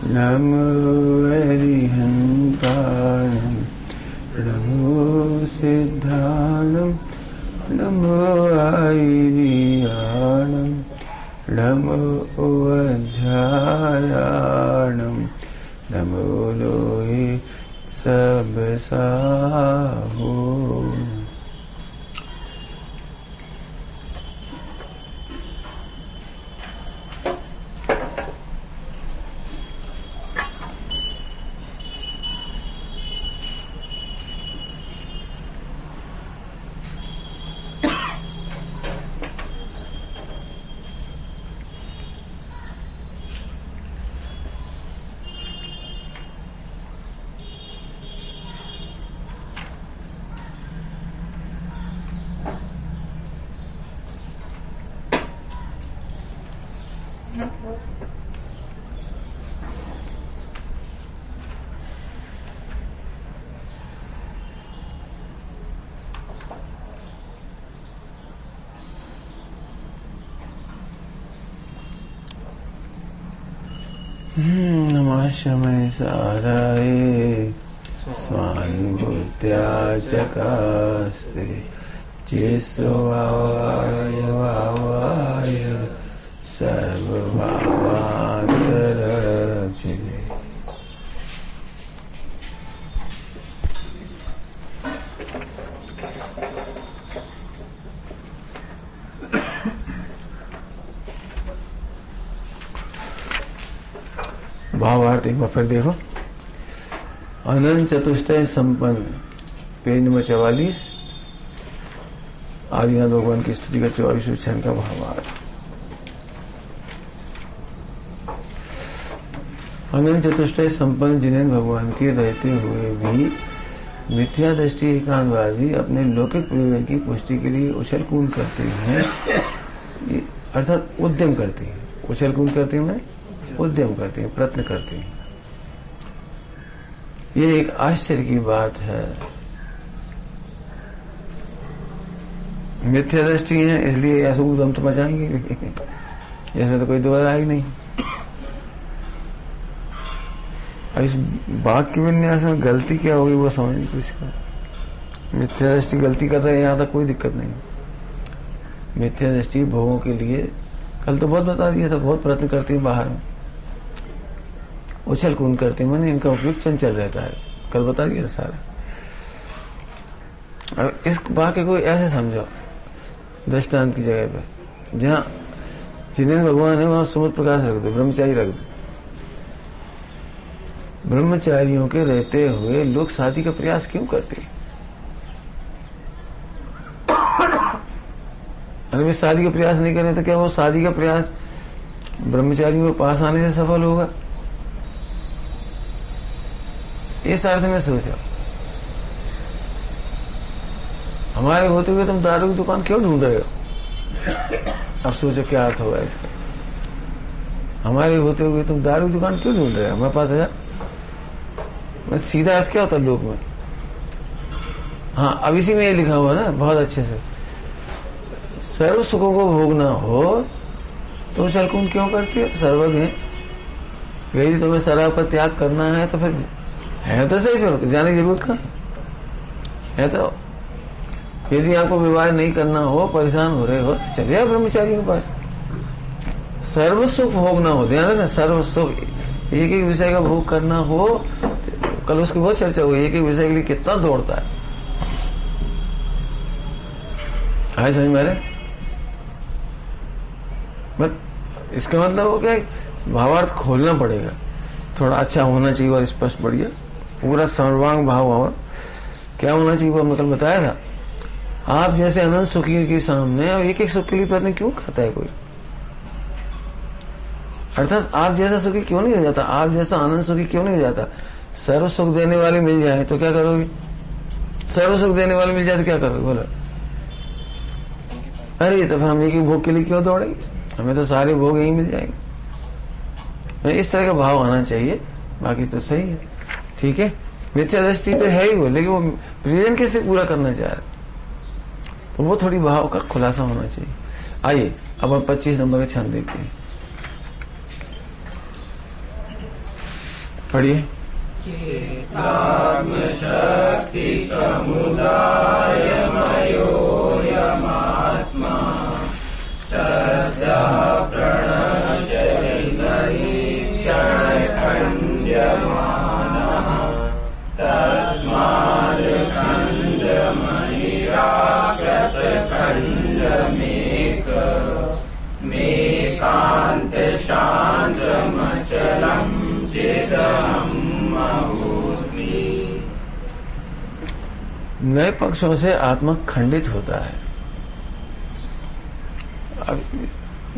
नमो अरिहन्ताणं नमो सिद्धाणं नमो आयर्याणं नमो वज्रायाणं नमो लोहे सबसाहो। नमः शमय साराय स्वानुभूत्याचकास्ते चेस्वाय वावाय सर्वभावान्तरक्षिते। भावार्थ एक बार फिर देखो। अनंत चतुष्टय संपन्न, पेज नंबर 44, आदिनाथ भगवान की स्तुति का 24वें छंद का भावार्थ। अनंत चतुष्टय संपन्न जिन्हें भगवान के रहते हुए भी मिथ्या दृष्टि एकांतवादी अपने लौकिक प्रयोजन की पुष्टि के लिए उछल कूद करते हैं, अर्थात उद्यम करते हैं। उछल कूद करते हैं, उद्यम करते हैं, प्रयत्न करते हैं। ये एक आश्चर्य की बात है। मिथ्या दृष्टि है इसलिए ऐसा उद्यम तो मचाएंगे, इसमें तो कोई दोहरा ही नहीं। इस वाक्य के विन्यास में गलती क्या होगी वो समझ नहीं किसका। मिथ्या दृष्टि गलती कर रहे हैं, यहां तक कोई दिक्कत नहीं। मिथ्या दृष्टि भोगों के लिए कल तो बहुत बता दिया था, बहुत प्रयत्न करती है, बाहर उछल कूद करते हैं, मैंने इनका उपयोग चंचल रहता है, कल बता दिया सारा। और इस वाक्य को ऐसे समझो दृष्टांत की जगह पे, जहां जिन्हें भगवान है वहां सुमत प्रकाश रख दो, ब्रह्मचारी रख दो। ब्रह्मचारियों के रहते हुए लोग शादी का प्रयास क्यों करते हैं? अगर वे शादी का प्रयास नहीं करें तो क्या वो शादी का प्रयास ब्रह्मचारियों के पास आने से सफल होगा? इस अर्थ में सोचो। हमारे होते हुए तुम दारू की दुकान क्यों ढूंढ रहे हो? अब सोचो क्या अर्थ होगा इसका। हमारे होते हुए तुम दारू की दुकान क्यों ढूंढ रहे हो? हमारे पास है। मैं सीधा अर्थ क्या होता है लोक में? हाँ, अब इसी में ये लिखा हुआ ना बहुत अच्छे से, सर्व सुखों को भोगना हो तो उछल कूद क्यों करती हो? सर्वज्ञ है, यदि तुम्हें शराब का त्याग करना है तो फिर है तो सही, फिर जाने की जरूरत कहाँ है? तो यदि आपको विवाह नहीं करना हो, परेशान हो रहे हो तो चलिए ब्रह्मचारी के पास। सर्व सुख भोगना हो, ध्यान रखना, सर्व सुख, एक एक विषय का भोग करना हो। कल उसकी बहुत चर्चा हुई, एक एक विषय के लिए कितना दौड़ता है। आए समझ में? इसका मतलब हो क्या, भावार्थ खोलना पड़ेगा, थोड़ा अच्छा होना चाहिए और स्पष्ट बढ़िया, पूरा सर्वांग भाव हो। क्या होना चाहिए वो हमने कल बताया था। आप जैसे अनंत सुखी के सामने और एक एक सुख के लिए प्रयत्न क्यों करता है कोई? अर्थात आप जैसा सुखी क्यों नहीं हो जाता? आप जैसा आनंद सुखी क्यों नहीं हो जाता? सर्व सुख देने वाले मिल जाए तो क्या करोगे? सर्व सुख देने वाले मिल जाए तो क्या करोगे? बोलो। अरे तो फिर हम एक ही भोग के लिए क्यों दौड़ेंगे? हमें तो सारे भोग यही मिल जाएंगे। इस तरह का भाव आना चाहिए, बाकी तो सही है, ठीक है। मिथ्या दृष्टि तो है ही वो, लेकिन वो प्रयोजन कैसे पूरा करना चाह रहे, तो वो थोड़ी भाव का खुलासा होना चाहिए। आइए अब हम 25 नंबर का छंद देखते हैं। पढ़िए। शक्ति समुदाय मयोयमात्मा सद्या प्रणश्यखण्ड्यमानः तस्मात् खण्डमनिराकृत खण्डमेक मेकान्त शान्तमचलं चिदहम् नए पक्षों से आत्मा खंडित होता है। अब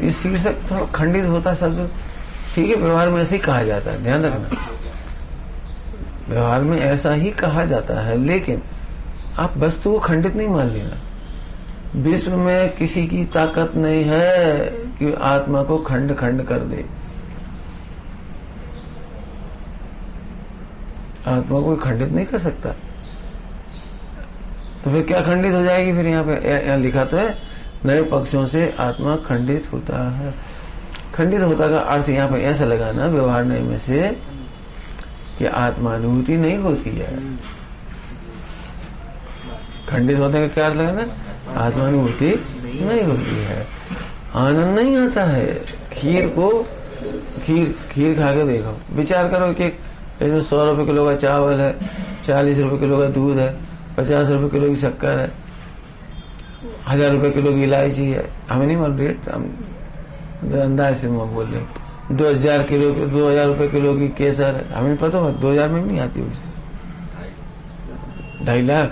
इस शीर्षक थोड़ा खंडित होता है शब्द ठीक है, व्यवहार में ऐसे ही कहा जाता है, ध्यान रखना, व्यवहार में ऐसा ही कहा जाता है, लेकिन आप वस्तु को खंडित नहीं मान लेना। विश्व में किसी की ताकत नहीं है कि आत्मा को खंड खंड कर दे। आत्मा को खंडित नहीं कर सकता, तो फिर क्या खंडित हो जाएगी? फिर यहाँ लिखा तो है नए पक्षों से आत्मा खंडित होता है। खंडित होता का अर्थ यहाँ पे ऐसा लगाना व्यवहार नए में से कि आत्मानुभूति नहीं होती है। खंडित होने का क्या अर्थ लगाना? आत्मानुभूति नहीं होती है, आनंद नहीं आता है। खीर खा के देखो, विचार करो कि इसमें 100 रुपए किलो का चावल है, 40 रुपए किलो का दूध है, 50 रुपए किलो की शक्कर है, 1000 रुपए किलो की इलायची है। हमें नहीं मालूम रेट, हम अंदाज से बोल रहे। 2000 रुपए किलो की केसर है, हमें पता है 2000 में भी नहीं आती उसे। 2.5 लाख,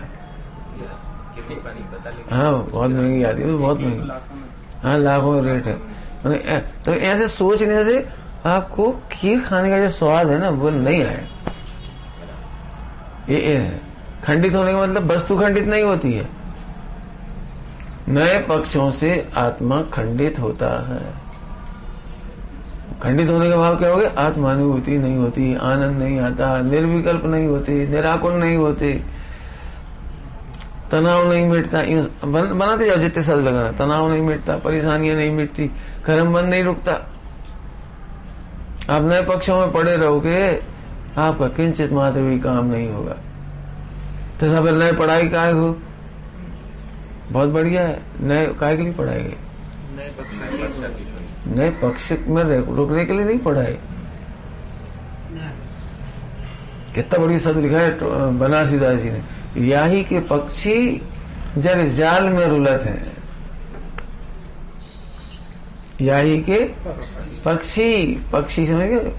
हाँ बहुत महंगी आती है, बहुत महंगी, हाँ लाखों में रेट है। तो ऐसे सोचने से आपको खीर खाने का जो स्वाद है ना वो नहीं आए। ये है खंडित होने का मतलब वस्तु खंडित नहीं होती है। नए पक्षों से आत्मा खंडित होता है। खंडित होने का भाव क्या हो गया? आत्मानुभूति नहीं होती, आनंद नहीं आता, निर्विकल्प नहीं होती, निराकुल नहीं होती, तनाव नहीं मिटता। बनाते जाओ जितने शब्द लगाना, तनाव नहीं मिटता, परेशानियां नहीं मिटती, कर्म बंद नहीं रुकता। आप नए पक्षों में पड़े रहोगे, आपका किंचित मात्र भी काम नहीं होगा। तो सब नए पढ़ाई काय हो, बहुत बढ़िया है। नए काय के लिए पढ़ाई गई? नए पक्ष में रुकने के लिए नहीं पढ़ाई। कितना बड़ी शब्द लिखा है बनारसी दास जी ने, याही के पक्षी जग जाल में रुलत हैं। याही के पक्षी समझ गए,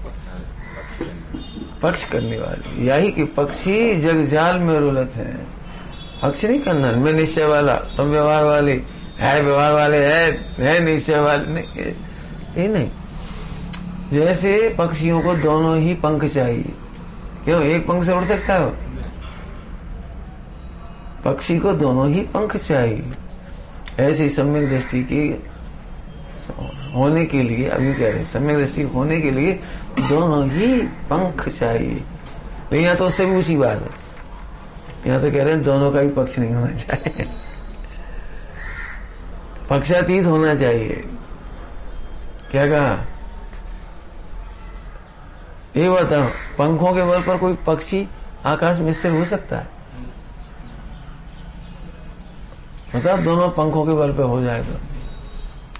पक्ष करने वाले। याही के पक्षी जग जाल में रुलत हैं। पक्ष नहीं करना, मैं निश्चय वाला, तुम व्यवहार वाले है, व्यवहार वाले है निश्चय वाले नहीं, ये नहीं। जैसे पक्षियों को दोनों ही पंख चाहिए, क्यों एक पंख से उड़ सकता है? पक्षी को दोनों ही पंख चाहिए। ऐसी सम्यक दृष्टि की होने के लिए, अभी कह रहे सम्यक दृष्टि होने के लिए दोनों ही पंख चाहिए। लेकिन यहाँ तो उससे भी ऊंची बात है, यहाँ तो कह रहे हैं दोनों का भी पक्ष नहीं होना चाहिए, पक्षातीत होना चाहिए। क्या कहा? ये बताओ, पंखों के बल पर कोई पक्षी आकाश में स्थिर हो सकता है? मतलब दोनों पंखों के बल पे हो जाए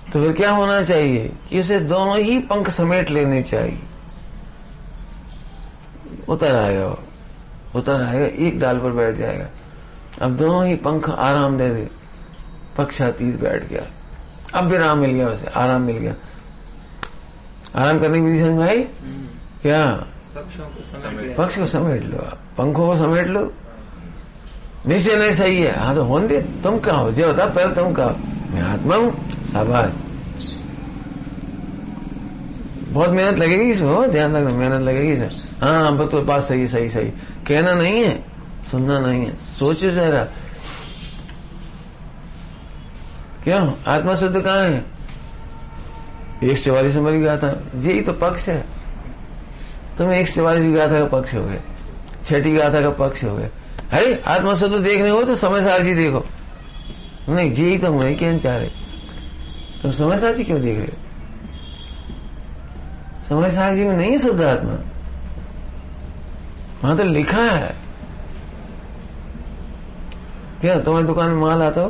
तो फिर क्या होना चाहिए कि उसे दोनों ही पंख समेट लेने चाहिए। उतर आएगा, एक डाल पर बैठ जाएगा। अब दोनों ही पंख आराम दे दे, पक्षातीत बैठ गया। अब विराम मिल गया, उसे आराम मिल गया। आराम करने की विधि समझ में आई? क्या? पक्ष को समेट लो, पंखों को समेट लो। निश्चय नहीं सही है, हाँ तो होने दे, तुम क्या हो? जो होता पहले तुम कहो मैं आत्मा हूं, शाबाश। बहुत मेहनत लगेगी इसमें, ध्यान रखना, मेहनत लगेगी इसमें। हाँ बस तो बात सही कहना नहीं है, सुनना नहीं है, सोचो जरा। क्यों? आत्मा शुद्ध कहाँ है? 144 नंबर की गाथा, यही तो पक्ष है। तुम 144 की गाथा का पक्ष हो गए, 6ठी गाथा का पक्ष हो गए। अरे आत्मा शुद्ध देखने हो तो समय सारजी देखो। नहीं जी तो मैं क्या चाह रहे, तुम समय सारजी क्यों देख रहे हो? समय सारजी में नहीं है शुद्ध आत्मा, वहां तो लिखा है। क्या तुम्हारी दुकान में माल आता हो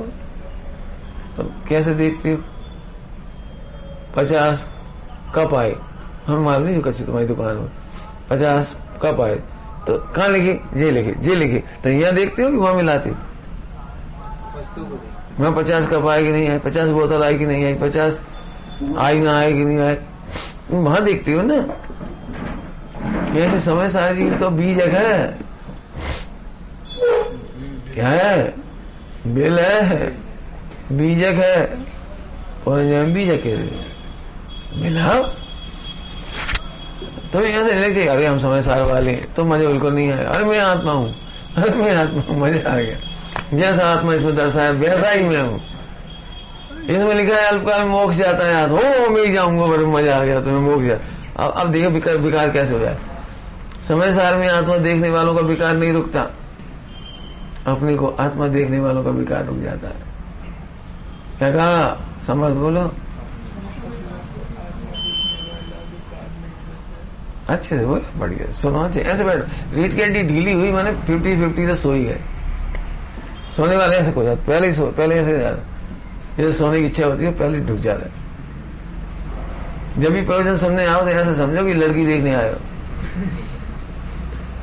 तो कैसे देखती हो? 50 कप आए, हम माल नहीं चुका तुम्हारी दुकान में, 50 कप आए, तो कहाँ लिखी? जे लिखी, तो यहाँ देखती हो कि वहां मिलाती? मैं 50 कप आए कि नहीं आए, 50 बोतल आई कि नहीं आई, 50 आई ना आए कि नहीं आए, वहां देखती हो ना। ऐसे समय सारी तो बीजक है। क्या है? बिल है, बीजक है, और बीजक है मिलाओ। तो यहाँ से लिख चाहिए, अरे हम समय सार वाले, तो मजे बिल्कुल नहीं आए। अरे मैं आत्मा हूँ, अरे मैं आत्मा हूँ, मजा आ गया। जैसा आत्मा इसमें दर्शाया वैसा ही मैं हूँ। इसमें लिखा है अल्पकाल में मोक्ष जाता है, याद हो मैं जाऊंगा, बड़े मजा आ गया तुम्हें मोक्ष। अब देखो विकार कैसे हो जाए। समय सार में आत्मा देखने वालों का विकार नहीं रुकता, अपने को आत्मा देखने वालों का विकार रुक जाता है। क्या कहा समर्थ? बोलो अच्छे से बोलो, बढ़िया सुनो। अच्छे ऐसे बैठो, रीढ़ की हड्डी ढीली हुई माने 50-50 से सो ही गए। सोने वाले ऐसे हो जाते, पहले ऐसे जाता, जैसे सोने की इच्छा होती है पहले ढुक जाता है। जब भी प्रवचन सुनने आओ तो ऐसा समझो कि लड़की देखने आए हो।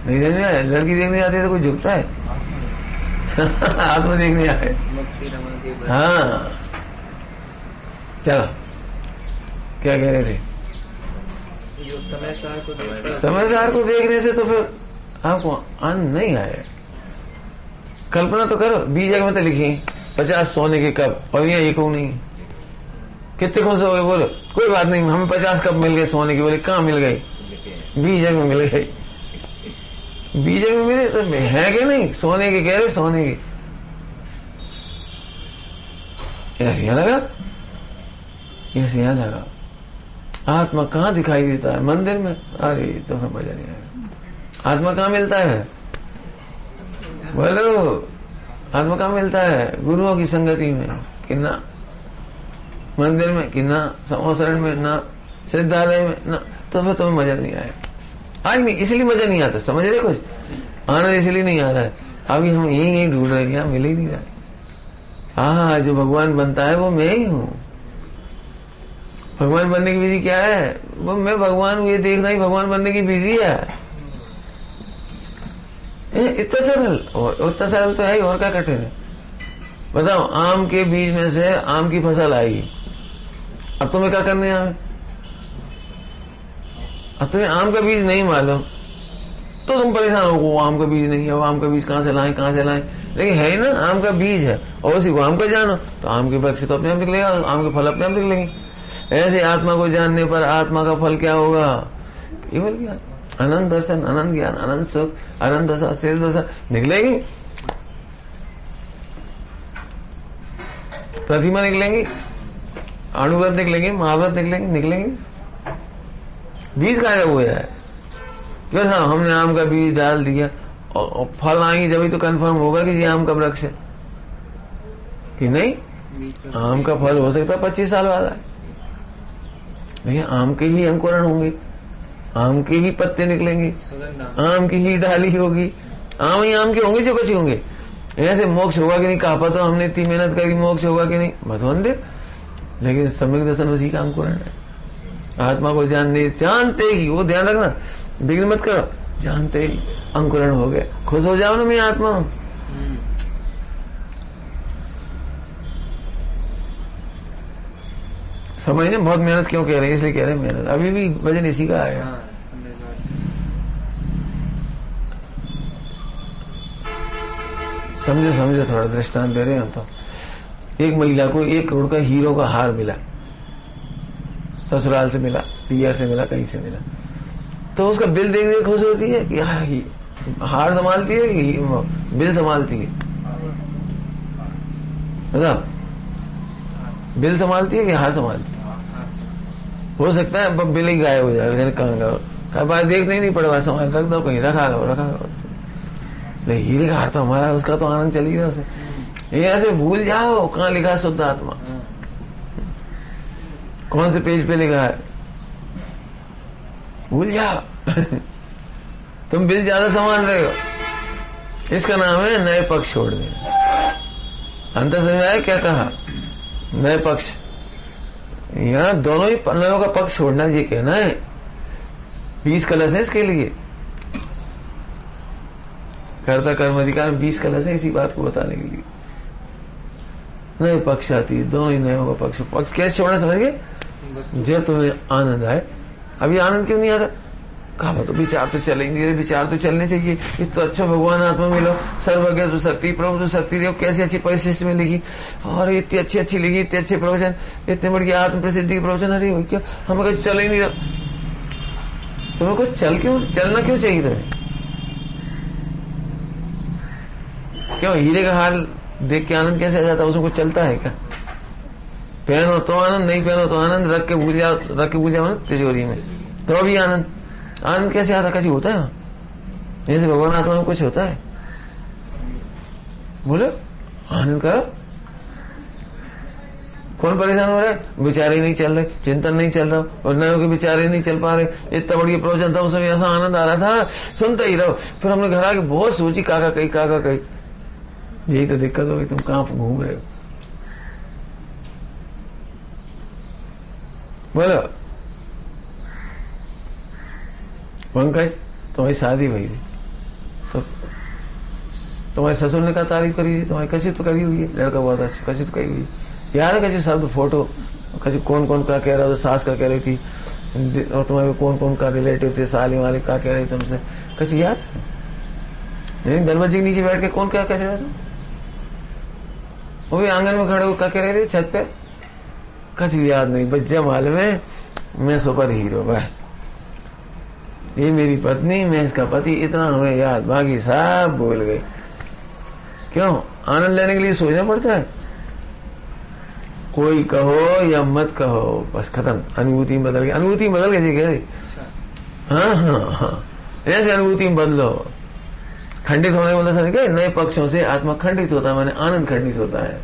नहीं देखने आए, लड़की देखने आती है तो कोई झुकता है? आत्मा देखने आए। हाँ चलो, क्या कह रहे थे? समय सार को देखने से तो फिर आपको आनंद नहीं आए। कल्पना तो करो, 20 जगह में तो लिखी 50 सोने के कप, और यहाँ एक नहीं। कितने खुश हो गए? बोलो कोई बात नहीं, हमें 50 कप मिल गए सोने के। बोले कहाँ मिल गई? 20 जगह में मिल गई। 20 जगह में मिले तो है कि नहीं? सोने के कह रहे, सोने के। ऐसे लगा, ऐसे लगा। आत्मा कहाँ दिखाई देता है? मंदिर में? अरे तो फिर मजा नहीं आएगा। आत्मा कहाँ मिलता है? बोलो आत्मा कहाँ मिलता है? गुरुओं की संगति में कि ना, मंदिर में कि ना, समाशरण में ना, सिद्धालय में ना, तो फिर तुम्हें मजा नहीं आएगा। आज नहीं, इसलिए मजा नहीं आता, समझ रहे? कुछ आनंद इसलिए नहीं आ रहा है। अभी हम यही ढूंढ रहे हैं, यहाँ मिल ही नहीं रहा है। हाँ, जो भगवान बनता है वो मैं ही हूँ। भगवान बनने की विधि क्या है? वो मैं भगवान हूँ ये देखना ही भगवान बनने की विधि है। इतना सरल, उतना सरल तो है ही, और क्या कठिन है? बताओ, आम के बीज में से आम की फसल आई, अब तुम्हें क्या करने है? अब तुम्हें आम का बीज नहीं मालूम तो तुम परेशान हो, वो आम का बीज नहीं है, वो आम का बीज कहां से लाएं? लेकिन है ना, आम का बीज है, और उसी को आम का जानो तो आम के वृक्ष तो अपने आप निकलेगा, आम के फल अपने आप निकलेंगे। ऐसे आत्मा को जानने पर आत्मा का फल क्या होगा? केवल ज्ञान, अनंत दर्शन, अनंत ज्ञान, अनंत सुख, अनंत दशा, शेष दशा निकलेगी। प्रतिमा निकलेंगी, अणुव्रत निकलेंगे, महाव्रत निकलेंगे। बीज का हुआ है क्यों? हाँ, हमने आम का बीज डाल दिया और फल आएंगे जब ही तो कंफर्म होगा कि ये आम का वृक्ष है कि नहीं। आम का फल हो सकता है 25 साल बाद आए, लेकिन आम के ही अंकुरण होंगे, आम के ही पत्ते निकलेंगे, आम की ही डाली होगी, आम ही आम के होंगे जो कुछ होंगे। ऐसे मोक्ष होगा कि नहीं? कहा पता हमने इतनी मेहनत करी, मोक्ष होगा कि नहीं? भगवान दे। लेकिन सम्यक दर्शन उसी का अंकुरण है। आत्मा को जानते ही, वो ध्यान रखना, बिगड़ मत करो, जानते ही अंकुरण हो गए। खुश हो जाओ ना, मैं आत्मा हूं। समझने बहुत मेहनत क्यों कह रहे हैं? इसलिए कह रहे हैं मेहनत, अभी भी वजन इसी का आएगा। समझो थोड़ा दृष्टांत दे रहे हैं हम तो। एक महिला को 1 करोड़ का हीरो का हार मिला, ससुराल से मिला, पियर से मिला, कहीं से मिला, तो उसका बिल देख देख खुश होती है कि हार संभालती है कि बिल संभालती है? बताओ, बिल संभालती है कि हार संभालती है? हो सकता है अब बिल ही गायब हो जाएगा, कहाँ गया, देखने ही नहीं पड़ेगा, संभाल रख दो कहीं, रखा नहीं। हीरे का हार तो हमारा, उसका तो आनंद चल ही रहा उसे। ये ऐसे भूल जाओ कहाँ लिखा है शुद्ध आत्मा, कौन से पेज पे लिखा है, भूल जाओ। तुम बिल ज्यादा संभाल रहे हो, इसका नाम है नए पक्ष छोड़ देना। अंतर समझ में आया क्या कहा? नए पक्ष, यहां दोनों ही नयों का पक्ष छोड़ना, ये कहना है 20 कलश है इसके लिए। कर्ता कर्म अधिकार 20 कलश है इसी बात को बताने के लिए। नए पक्ष आती है, दोनों ही नयों का पक्ष। पक्ष कैसे छोड़ना समझ गए? जब तुम्हें आनंद आए। अभी आनंद क्यों नहीं आता? कहा तो विचार तो चलेंगे, विचार तो चलने चाहिए। इस तो अच्छा भगवान आत्मा मिलो, सर्वज्ञ तो शक्ति, प्रभु तो शक्ति देव, कैसी अच्छी परिशिष्ट में लिखी, और इतनी अच्छी लिखी, इतने अच्छे प्रवचन, इतने बड़ी आत्म प्रसिद्धि के प्रवचन। अरे वो क्या, हमें कुछ चल ही नहीं रहा। तुम्हें कुछ चलना क्यों चाहिए तुम्हें? क्यों? हीरे का हाल देख के आनंद कैसे आ जाता है? उसमें कुछ चलता है क्या? पहनो तो आनंद, नहीं पहनो तो आनंद, रख के भूल जाओ ना तिजोरी में, तो भी आनंद। आनंद कैसे आता? कैसे होता है? जैसे भगवान आत्मा में कुछ होता है? बोलो आनंद करो। कौन परेशान हो रहा है? विचार ही नहीं चल रहे, चिंतन नहीं चल रहा, और नयों के विचार ही नहीं चल पा रहे। इतना बड़ी प्रवचन था, उसमें ऐसा आनंद आ रहा था, सुनते ही रहो। फिर हमने घर आके बहुत सोची, काका कही। यही तो दिक्कत होगी, तुम कहां घूम रहे हो? बोलो पंकज, तुम्हारी शादी हुई थी तो तुम्हारे ससुर ने क्या तारीफ करी थी? तुम्हारी कैसी तो करी हुई है, लड़का बहुत अच्छा, कैसी तो करी हुई है, याद है? कैसी शब्द फोटो, कैसी कौन कौन का कह रहा था, सास का कह रही थी, और तुम्हारे कौन कौन का रिलेटिव थे, साली वाले का कह रही तुमसे, कैसी याद? दरवाजे के नीचे बैठ के कौन क्या कह रहे थे? वो भी आंगन में खड़े क्या कह रहे थे छत पे? कैसी याद नहीं, बस जब मालूम है मैं सुपर हीरो, वह ये मेरी पत्नी, मैं इसका पति, इतना हमें याद, बाकी सब भूल गए। क्यों? आनंद लेने के लिए सोचना पड़ता है। कोई कहो या मत कहो, बस खत्म, अनुभूति बदल गई। अनुभूति बदल गई कह रहे? हाँ, ऐसे अनुभूति में बदलो। खंडित होने का मतलब समझ गए? नए पक्षों से आत्मा खंडित होता है, माने आनंद खंडित होता है।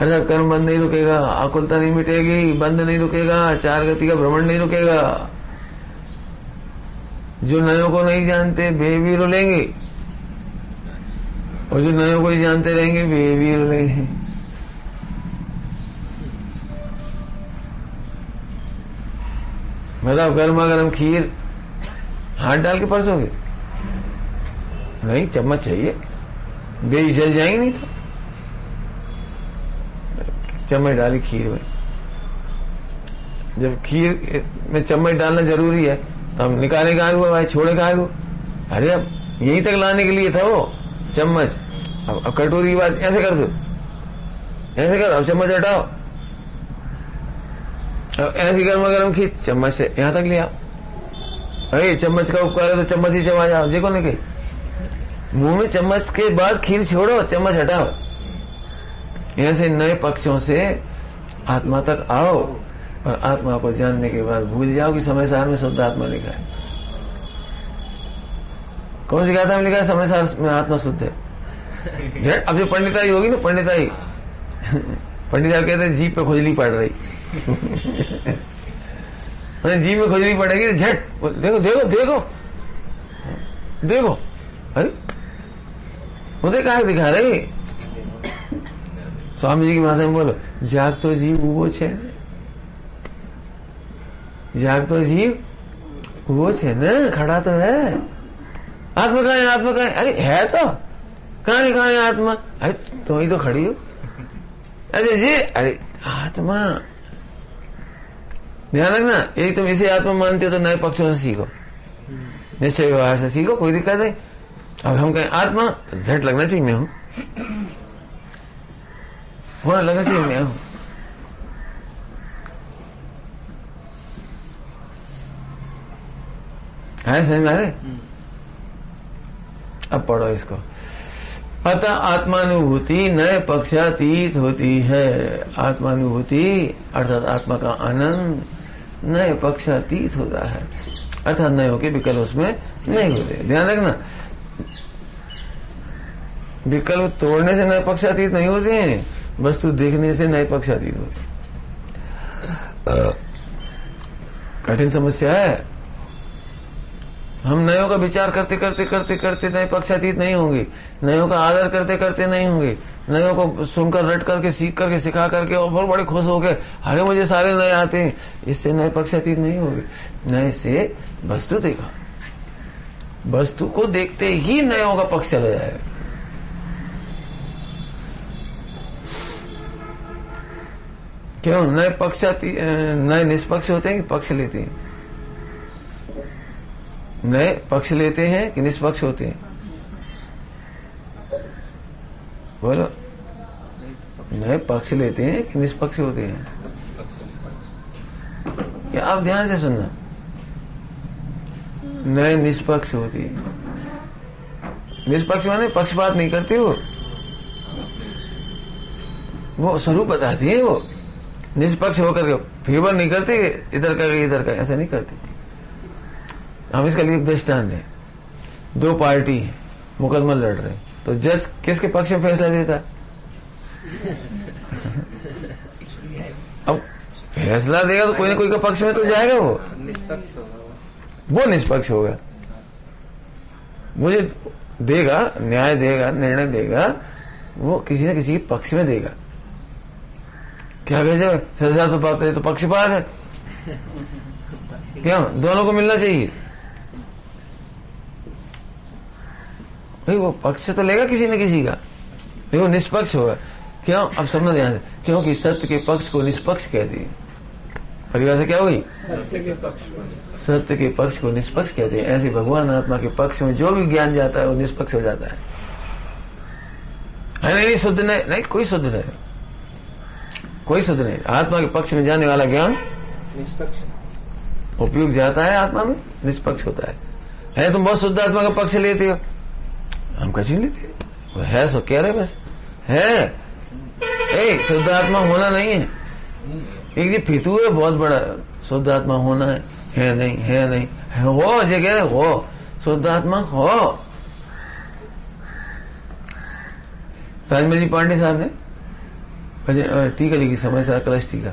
अर्थात कर्म बंद नहीं रुकेगा, आकुलता नहीं मिटेगी, बंद नहीं रुकेगा, चार गति का भ्रमण नहीं रुकेगा। जो नयों को नहीं जानते वे भी रुलेंगे, और जो नयों को ही जानते रहेंगे वे भी रुलेंगे। मतलब गर्मा गर्म खीर हाथ डाल के परसोगे? नहीं, चम्मच चाहिए, बेई जल जाएंगे नहीं तो। चम्मच डाली खीर में, जब खीर में चम्मच डालना जरूरी है तो हम निकाले का हुआ भाई, छोड़े का हुआ? अरे अब यहीं तक लाने के लिए था वो चम्मच। अब कटोरी की बात ऐसे कर दो, ऐसे कर, अब चम्मच हटाओ, अब ऐसी गर्मा गर्म खीर चम्मच से यहां तक ले आओ। अरे चम्मच का उपकार है तो चम्मच ही चबा जाओ, देखो नहीं कहीं मुंह में चम्मच के बाद खीर छोड़ो, चम्मच हटाओ। ऐसे नए पक्षों से आत्मा तक आओ, और आत्मा को जानने के बाद भूल जाओ कि समय सार में शुद्ध आत्मा लिखा है। कौन सी गाथा में लिखा है समय सार में आत्मा शुद्ध है? अब जो पंडिताई होगी ना, पंडिताई पंडिताई कहते हैं जीभ पे खुजली पड़ रही जीभ में खुजली पड़ेगी तो झट देखो देखो देखो देखो, अरे मुझे कहा दिखा रहे? स्वामी जी की भाषा में बोलो, जाग तो जीव वो छे, जाग तो जीव वो छे न, खड़ा तो है। आत्मा कहाँ है? आत्मा कहाँ है? अरे है तो, कहाँ है आत्मा? अरे तो ही तो खड़ी हो। अरे जी, अरे आत्मा, ध्यान रखना, यही तुम इसे आत्मा मानते हो तो नए पक्षों से सीखो, निश्चय व्यवहार से सीखो, कोई दिक्कत नहीं। अब हम कहें आत्मा तो झट लगना चाहिए मैं हूं, होना लगना चाहिए मैं हूं। है समझ में आ रहे? अब पढ़ो इसको। अतः आत्मानुभूति नए पक्षातीत होती है। आत्मानुभूति अर्थात आत्मा का आनंद नए पक्षातीत होता है, अर्थात नयों के विकल्प उसमें नहीं होते। ध्यान रखना, विकल्प तोड़ने से नए पक्षातीत नहीं होते हैं, वस्तु देखने से नए पक्षातीत होते। कठिन समस्या है। हम नयों का विचार करते करते करते करते नए पक्षातीत नहीं होंगे, नयों का आदर करते करते नहीं होंगे, नयों को सुनकर रट करके सीख करके सिखा करके और बहुत बड़े खुश हो गए, अरे मुझे सारे नए आते हैं, इससे नए पक्षातीत नहीं होंगे। नए से वस्तु देखा, वस्तु को देखते ही नयों का पक्ष चला जाएगा। क्यों? नए पक्षातीत, नए निष्पक्ष होते हैं कि पक्ष लेते हैं? नए पक्ष लेते हैं कि निष्पक्ष होते हैं? बोलो, नए पक्ष लेते हैं कि निष्पक्ष होते हैं? क्या आप ध्यान से सुनना, नए निष्पक्ष होती है। निष्पक्ष माने पक्षपात नहीं करती, वो स्वरूप बताती है। वो निष्पक्ष होकर के फेवर नहीं करती, इधर का इधर का, ऐसा नहीं करती। हम इसका लिए दृष्टांत है, दो पार्टी मुकदमा लड़ रहे, तो जज किसके पक्ष में फैसला देता? अब फैसला देगा तो कोई ना कोई का पक्ष में तो जाएगा, वो निष्पक्ष होगा। मुझे देगा, न्याय देगा, निर्णय देगा, वो किसी न किसी के पक्ष में देगा। क्या कहे, सजा तो पाते है तो पक्षपात है। क्यों? दोनों को मिलना चाहिए भाई, वो पक्ष तो लेगा किसी न किसी का, लेकिन वो निष्पक्ष होगा। क्यों? अब समझना ध्यान से, क्योंकि सत्य के पक्ष को निष्पक्ष कहते हैं। परिभाषा क्या हुई? सत्य के पक्ष को निष्पक्ष कहते हैं। ऐसे भगवान आत्मा के पक्ष में जो भी ज्ञान जाता है वो निष्पक्ष हो जाता है। नहीं शुद्ध नहीं, कोई शुद्ध नहीं, कोई शुद्ध नहीं। आत्मा के पक्ष में जाने वाला ज्ञान निष्पक्ष उपयोग जाता है, आत्मा में निष्पक्ष होता है। तुम बहुत शुद्ध आत्मा का पक्ष लेते हो, हम कैसे लेते? वो है सो कह रहे, बस है। शुद्ध आत्मा होना नहीं है, एक जी फितू है बहुत बड़ा, शुद्ध आत्मा होना है नहीं, है नहीं, है हो, जो कह रहे हो, शुद्ध आत्मा हो। राजमल जी पांडे साहब ने टीका लिखी, समय सा कलश टीका,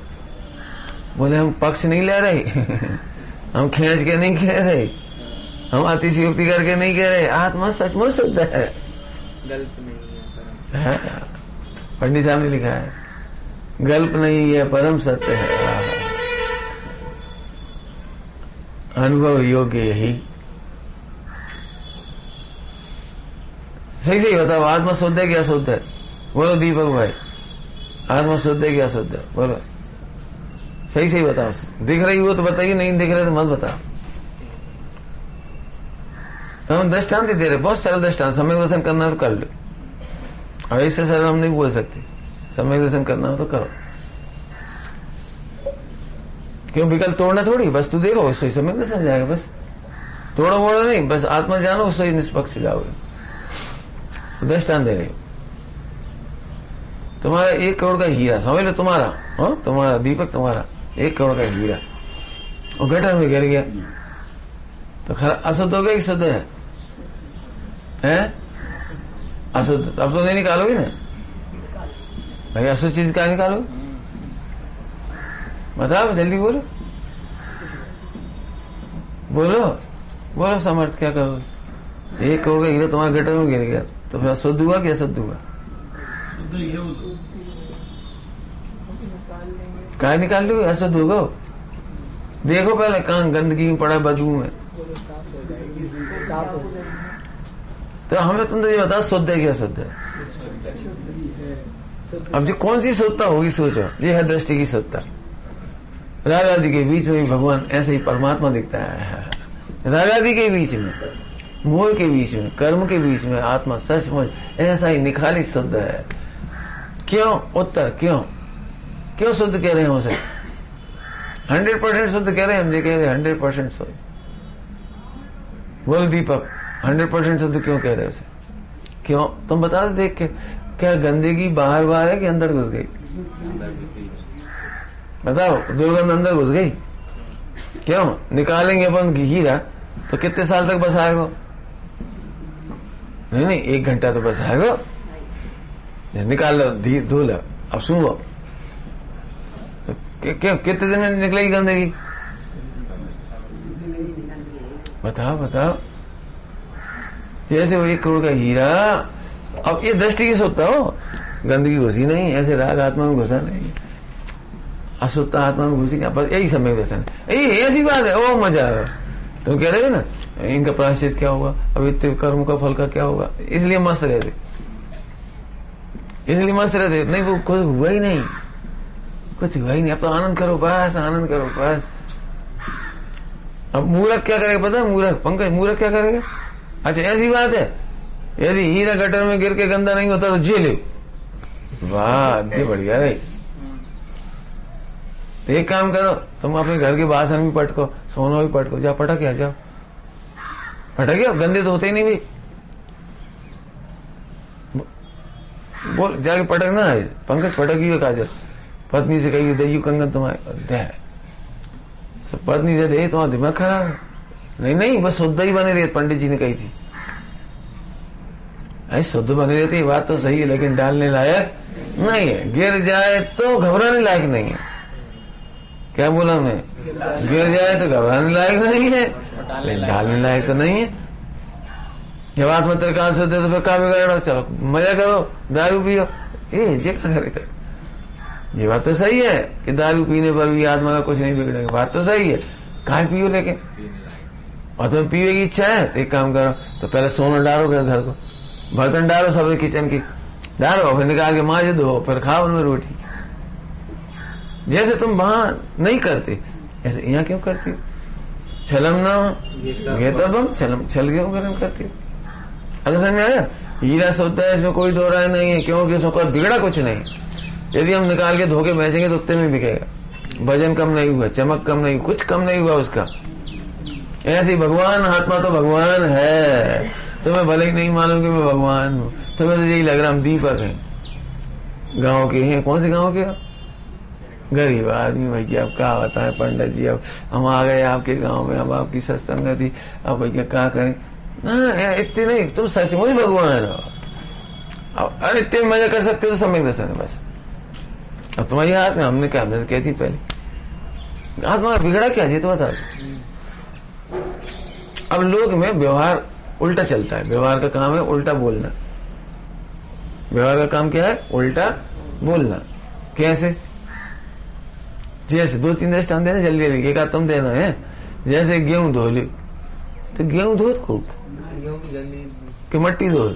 बोले हम पक्ष नहीं ले रहे हम खींच के नहीं कह रहे, हम अतिशयोक्ति करके नहीं कह रहे, आत्मा सचमुच शुद्ध है, गल्प नहीं है। पंडित साहब ने लिखा है, गल्प नहीं है, परम सत्य है, अनुभव योग्य यही। सही सही बताओ, आत्मा शुद्ध है क्या शुद्ध है? बोलो दीपक भाई, आत्मा शुद्ध है क्या शुद्ध है? बोलो सही सही बताओ। दिख रही हो तो बताइए, नहीं दिख रहे तो मत बताओ। तो हम दृष्टांत दे रहे, बहुत सरल दृष्टांत। सम्यक दर्शन करना तो कर लो, और इससे सरल हम नहीं बोल सकते। सम्यक दर्शन करना हो तो करो, क्यों? विकल्प तोड़ना थोड़ी, बस तू देखो उससे सम्यक दर्शन जाएगा, बस तोड़ो मोड़ो नहीं, बस आत्मा जानो, उससे निष्पक्ष जाओगे। दृष्टांत दे रहे, तुम्हारा 1 करोड़ का हीरा समझ लो, तुम्हारा, हाँ तुम्हारा दीपक, तुम्हारा 1 करोड़ का हीरा, और गटर में गिर गया, तो खरा अशुद्ध हो गया कि शुद्ध है? अशुद्ध। अब तो नहीं निकालोगे ना भाई, अशुद्ध चीज क्या निकालो? बताओ जल्दी, बोलो बोलो बोलो, समर्थ क्या करो? 1 करोड़ का हीरा तुम्हारे गटर में गिर गया, तो फिर शुद्ध हुआ कि अशुद्ध हुआ? क्या निकाल लो? अशुद्ध होगा। देखो पहले कहाँ गंदगी में पड़ा, बदबू में। तो हमें तुम तो ये बता, शुद्ध है क्या शुद्ध है? अब जो कौन सी शुद्धता होगी सोचो, ये है दृष्टि की शुद्धता। राग आदि के बीच में भगवान ऐसे ही परमात्मा दिखता है। राग आदि के बीच में, मोह के बीच में, कर्म के बीच में आत्मा सचमुच ऐसा ही निखाली शुद्ध है। क्यों? उत्तर क्यों? क्यों शुद्ध कह रहे हैं उसे? 100% शुद्ध कह रहे हैं हम, जो कह रहे हैं 100% शुद्ध। बोल दीपक, 100% शुद्ध क्यों कह रहे हैं उसे? क्यों? तुम बता दो देख के, क्या गंदगी बाहर बाहर है कि अंदर घुस गई? बताओ, दुर्गंध अंदर घुस गई। क्यों? निकालेंगे अपन हीरा तो कितने साल तक बसाएगा? नहीं 1 घंटा तो बसाएगा। निकाल लो, धो लो, अब सुनो, क्यों कितने दिन में निकलेगी गंदगी? बताओ बताओ, जैसे वो 1 करोड़ का हीरा, अब ये दृष्टि की सोता हो, गंदगी घुसी नहीं, ऐसे राग आत्मा में घुसा नहीं, असुत्ता आत्मा में घुसी नहीं, बस यही सम्यक दर्शन है। यही ऐसी बात है, ओ मजा आएगा। तुम कह रहे हो ना इनका प्रायश्चित क्या होगा, अब इतने कर्म का फल का क्या होगा, इसलिए मस्त रहते, इसलिए मस्त रहते। नहीं वो कुछ हुआ ही नहीं, कुछ हुआ ही नहीं, अब तो आनंद करो बस, आनंद करो बस। अब मूर्ख क्या करेगा पता है, मूर्ख पंकज मूर्ख क्या करेगा, अच्छा ऐसी बात है, यदि हीरा गटर में गिर के गंदा नहीं होता तो जेल, वाह ये बढ़िया रही। तो एक काम करो, तुम अपने घर के बासन भी पटको, सोना भी पटको, जाओ पटक आ जाओ, पटक आओ, गंदे तो होते ही नहीं भाई, बोल जाके पटक ना है पंकज, पटक ही काजल, पत्नी से कही दयु कंगन तुम्हारे, पत्नी से दे तुम्हारा दिमाग खराब है, नहीं नहीं बस शुद्ध ही बने रहे, पंडित जी ने कही थी ऐसे शुद्ध बने रहती, बात तो सही है लेकिन डालने लायक नहीं है, गिर जाए तो घबराने लायक नहीं है। क्या बोला हमने, गिर जाए तो घबराने लायक नहीं है, डालने लायक तो नहीं है। जब आत्मा त्रिकाल से होते तो फिर क्या बिगाड़ो, चलो मजा करो, दारू पियो, ये क्या करेगा, ये बात तो सही है कि दारू पीने पर भी आत्मा का कुछ नहीं बिगड़ेगा, बात तो सही है, कहाँ पियो लेकिन, और तुम्हें पीने की इच्छा है तो एक काम करो, तो पहले सोना डालो घर को, बर्तन डालो सब किचन की डालो, फिर निकाल के मांज दो, फिर खाओ उनमें रोटी। जैसे तुम वहां नहीं करते ऐसे यहाँ क्यों करती हो, छलम ना ये तब हम छल क्यों गर्म करती हो। अगर समझ में आया, हीरा सोता है इसमें कोई दो राय नहीं है, क्योंकि उसका बिगड़ा कुछ नहीं, यदि हम निकाल के धोके बेचेंगे तो उतने में बिकेगा, वजन कम नहीं हुआ, चमक कम नहीं, कुछ कम नहीं हुआ उसका। ऐसे भगवान, आत्मा तो भगवान है, तुम्हें भले ही नहीं मालूम कि मैं भगवान हूँ, तुम्हें तो यही लग रहा हम दीपक हैं, गांव के हैं, कौन से गांव के, गरीब आदमी भैया, अब क्या बताएं पंडित जी, अब हम आ गए आपके गांव में, अब आपकी सत्संग थी, अब भैया क्या करें ना, इतने नहीं, तुम सचमुच भगवान हो, अरे इतने मजा कर सकते हो तो सम्यक दर्शन है बस। अब तुम्हारे हाथ में, हमने क्या कहती पहले, आत्मा बिगड़ा क्या जी तो बता। अब लोग में व्यवहार उल्टा चलता है, व्यवहार का काम है उल्टा बोलना, व्यवहार का काम क्या है, उल्टा बोलना। कैसे, जैसे 2-3 दृष्टांत देना जल्दी जल्दी, एक आध तुम देना है, जैसे गेहूं धो ली तो गेहूं धो खूब कि मट्टी धो,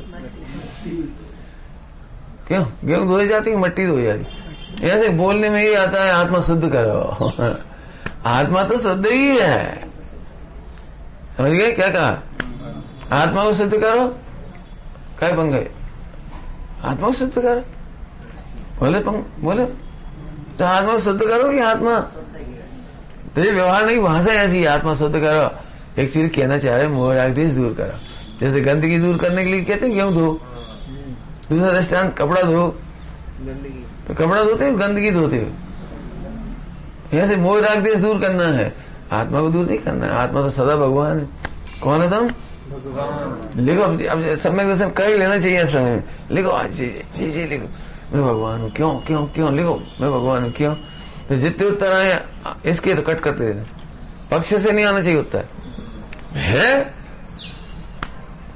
क्यों गेहूं धोई जाती है मट्टी धोई जाती, ऐसे बोलने में ही आता है आत्मा शुद्ध करो आत्मा तो शुद्ध ही है, समझ गए क्या कहा, आत्मा को शुद्ध करो, क्या पंगे, आत्मा को शुद्ध करो, बोले बोले तो आत्मा शुद्ध करो कि आत्मा, तो ये व्यवहार नहीं भाषा ऐसी, आत्मा शुद्ध करो, एक्चुअली कहना चाह रहे मोह राग देश दूर करो, जैसे गंदगी दूर करने के लिए कहते हैं गेहूं धो, दूसरा दृष्टांत कपड़ा धो, तो कपड़ा धोते हो गंदगी धोते हो, ऐसे मोह राग देश दूर करना है, आत्मा को दूर नहीं करना है, आत्मा तो सदा भगवान है। कौन है तुम, भगवान। लिखो, अब सम्यक दर्शन कर ही लेना चाहिए इस समय, लिखो आज जी जी जी लिखो, मैं भगवान हूँ, क्यों क्यों क्यों, लिखो मैं भगवान हूँ, क्यों, तो जितने उत्तर आए इसके तो कट करते देना, पक्ष से नहीं आना चाहिए उत्तर है।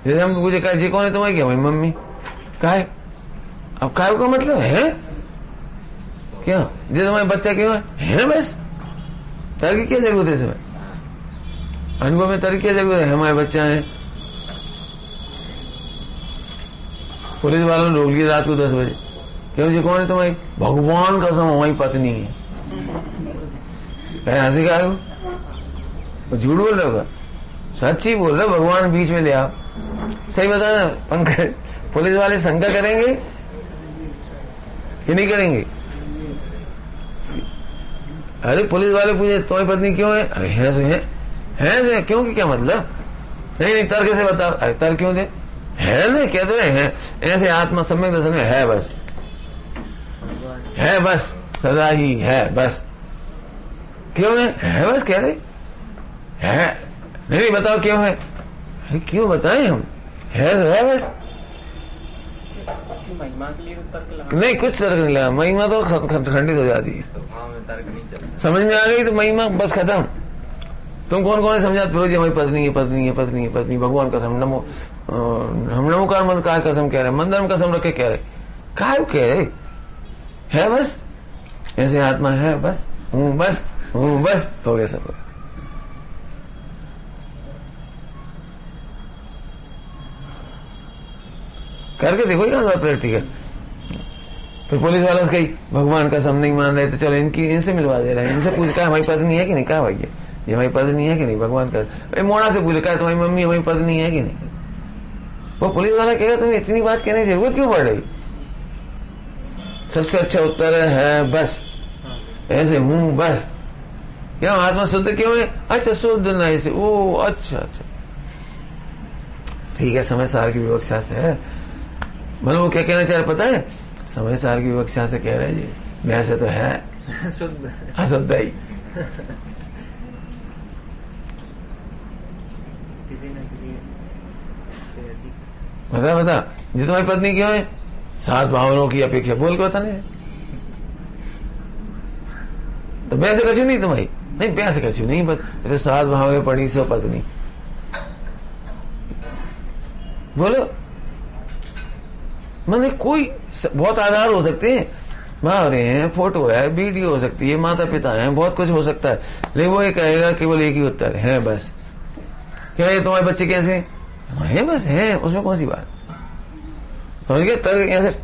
जैसे हम पूछे कहा जी कौन है तुम्हारी, क्या भाई मम्मी, काय, अब काय का मतलब है क्या, जैसे तुम्हारे बच्चा क्यों है बस, तर्क की क्या जरूरत है इसमें, अनुभव में तर्क की क्या जरूरत है, हमारे बच्चा है। पुलिस वालों ने रोक लिया रात को 10 बजे, क्यों जी कौन है तुम्हारी, भगवान का सम हमारी पत्नी है, कहीं हंसी का वो झूठ बोल रहे होगा, सच्ची बोल रहे, भगवान बीच में ले आप, सही बताना पंकज, पुलिस वाले शंका करेंगे कि नहीं करेंगे, अरे पुलिस वाले पूछे तुम्हारी पत्नी क्यों है, अरे है से क्यों की क्या मतलब, नहीं तर्क से बताओ, अरे तर्क क्यों दे, है ना कहते हैं, ऐसे आत्मा सम्यक दर्शन में है बस, है बस, सदा ही है बस, क्यों है बस कह रहे है, नहीं बताओ क्यों है, क्यों बताएं हम, है तो है बस, महिमा के लिए तर्क लगा नहीं कुछ तर्क नहीं लगा, महिमा तो खंडित हो जाती है, तो भाव में तर्क नहीं चलता, समझ में आ गई तो महिमा बस खत्म, तुम कौन कौन समझाते फिरो जी हमारी पत्नी है, पत्नी है, पत्नी है, पत्नी। भगवान कसम नमो, हम नमोकार मंत्र काय कसम कह रहे, मंदिर में कसम रख के कह रहे, काय कह रहे है बस, ऐसे आत्मा है बस, हूं बस, हूं बस, हो गया सब। करके देखो क्या प्रैक्टिकल। फिर पुलिस वाला से कही भगवान का सम नहीं मान रहे तो चलो इनसे मिलवा दे रहे हैं, इनसे पूछ कहा हमारी पत्नी है कि नहीं, कहा भैया ये हमारी पत्नी है कि नहीं, भगवान का मोड़ा से पूछे कहा तुम्हारी मम्मी हमारी पत्नी है कि नहीं। वो पुलिस वाला कहेगा तुम्हें इतनी बात कहने की जरूरत क्यों पड़ रही। सबसे अच्छा उत्तर है बस, ऐसे हूं बस। क्या आत्मा शुद्ध क्यों है, अच्छा शुद्ध नहीं से, ओ अच्छा अच्छा ठीक है, समय सार की विवक्षा से है। मतलब वो क्या कहना चाह रहे पता है, समय सार की विवक्षा से कह रहे जी वैसे तो है अशुद्ध ही। बता जी तुम्हारी पत्नी क्यों है, 7 भावनों की अपेक्षा बोल के बता नहीं तो वैसे कछु नहीं तुम्हारी, नहीं वैसे कछु नहीं, तो 7 भावनें पड़ी सो पत्नी बोलो। मैंने कोई बहुत आधार हो सकते हैं, भावरे हैं, फोटो है, वीडियो हो सकती है, माता पिता हैं, बहुत कुछ हो सकता है, लेकिन वो ये कहेगा केवल एक ही उत्तर है बस। क्या ये तुम्हारे बच्चे कैसे है, बस है, उसमें कौन सी बात, समझ गए तर्क ऐसे।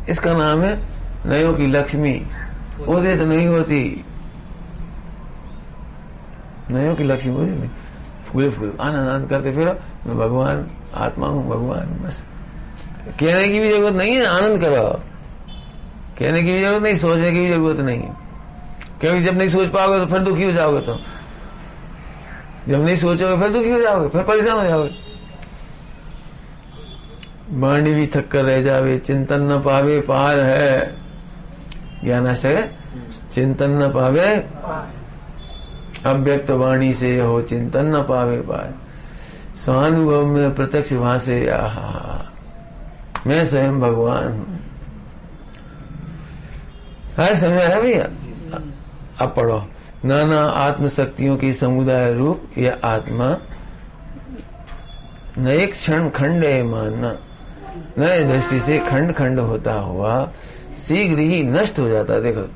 इसका नाम है नयों की लक्ष्मी, उदय तो नहीं होती, नयों की लक्ष्मी होती नहीं, फूले फूल आनंद करते फिर मैं भगवान आत्मा हूं, भगवान बस। कहने की भी जरूरत नहीं है, आनंद करो, कहने की भी जरूरत नहीं, सोचने की भी जरूरत नहीं, क्योंकि जब नहीं सोच पाओगे तो फिर दुखी हो जाओगे, तो जब नहीं सोचोगे फिर दुखी हो जाओगे, फिर परेशान हो जाओगे। बाणी भी थक कर रह जावे, चिंतन न पावे पार है, ज्ञानाष्ट है, चिंतन न पावे अव्यक्त वाणी से हो, चिंतन न पावे पार, स्वानुभव में प्रत्यक्ष भाषे, आहा मैं स्वयं भगवान हूं। समझ आया भैया। अब पढ़ो, नाना आत्मशक्तियों की समुदाय रूप यह आत्मा नए क्षण खंड है मानना, नए दृष्टि से खंड खंड होता हुआ शीघ्र ही नष्ट हो जाता। देखो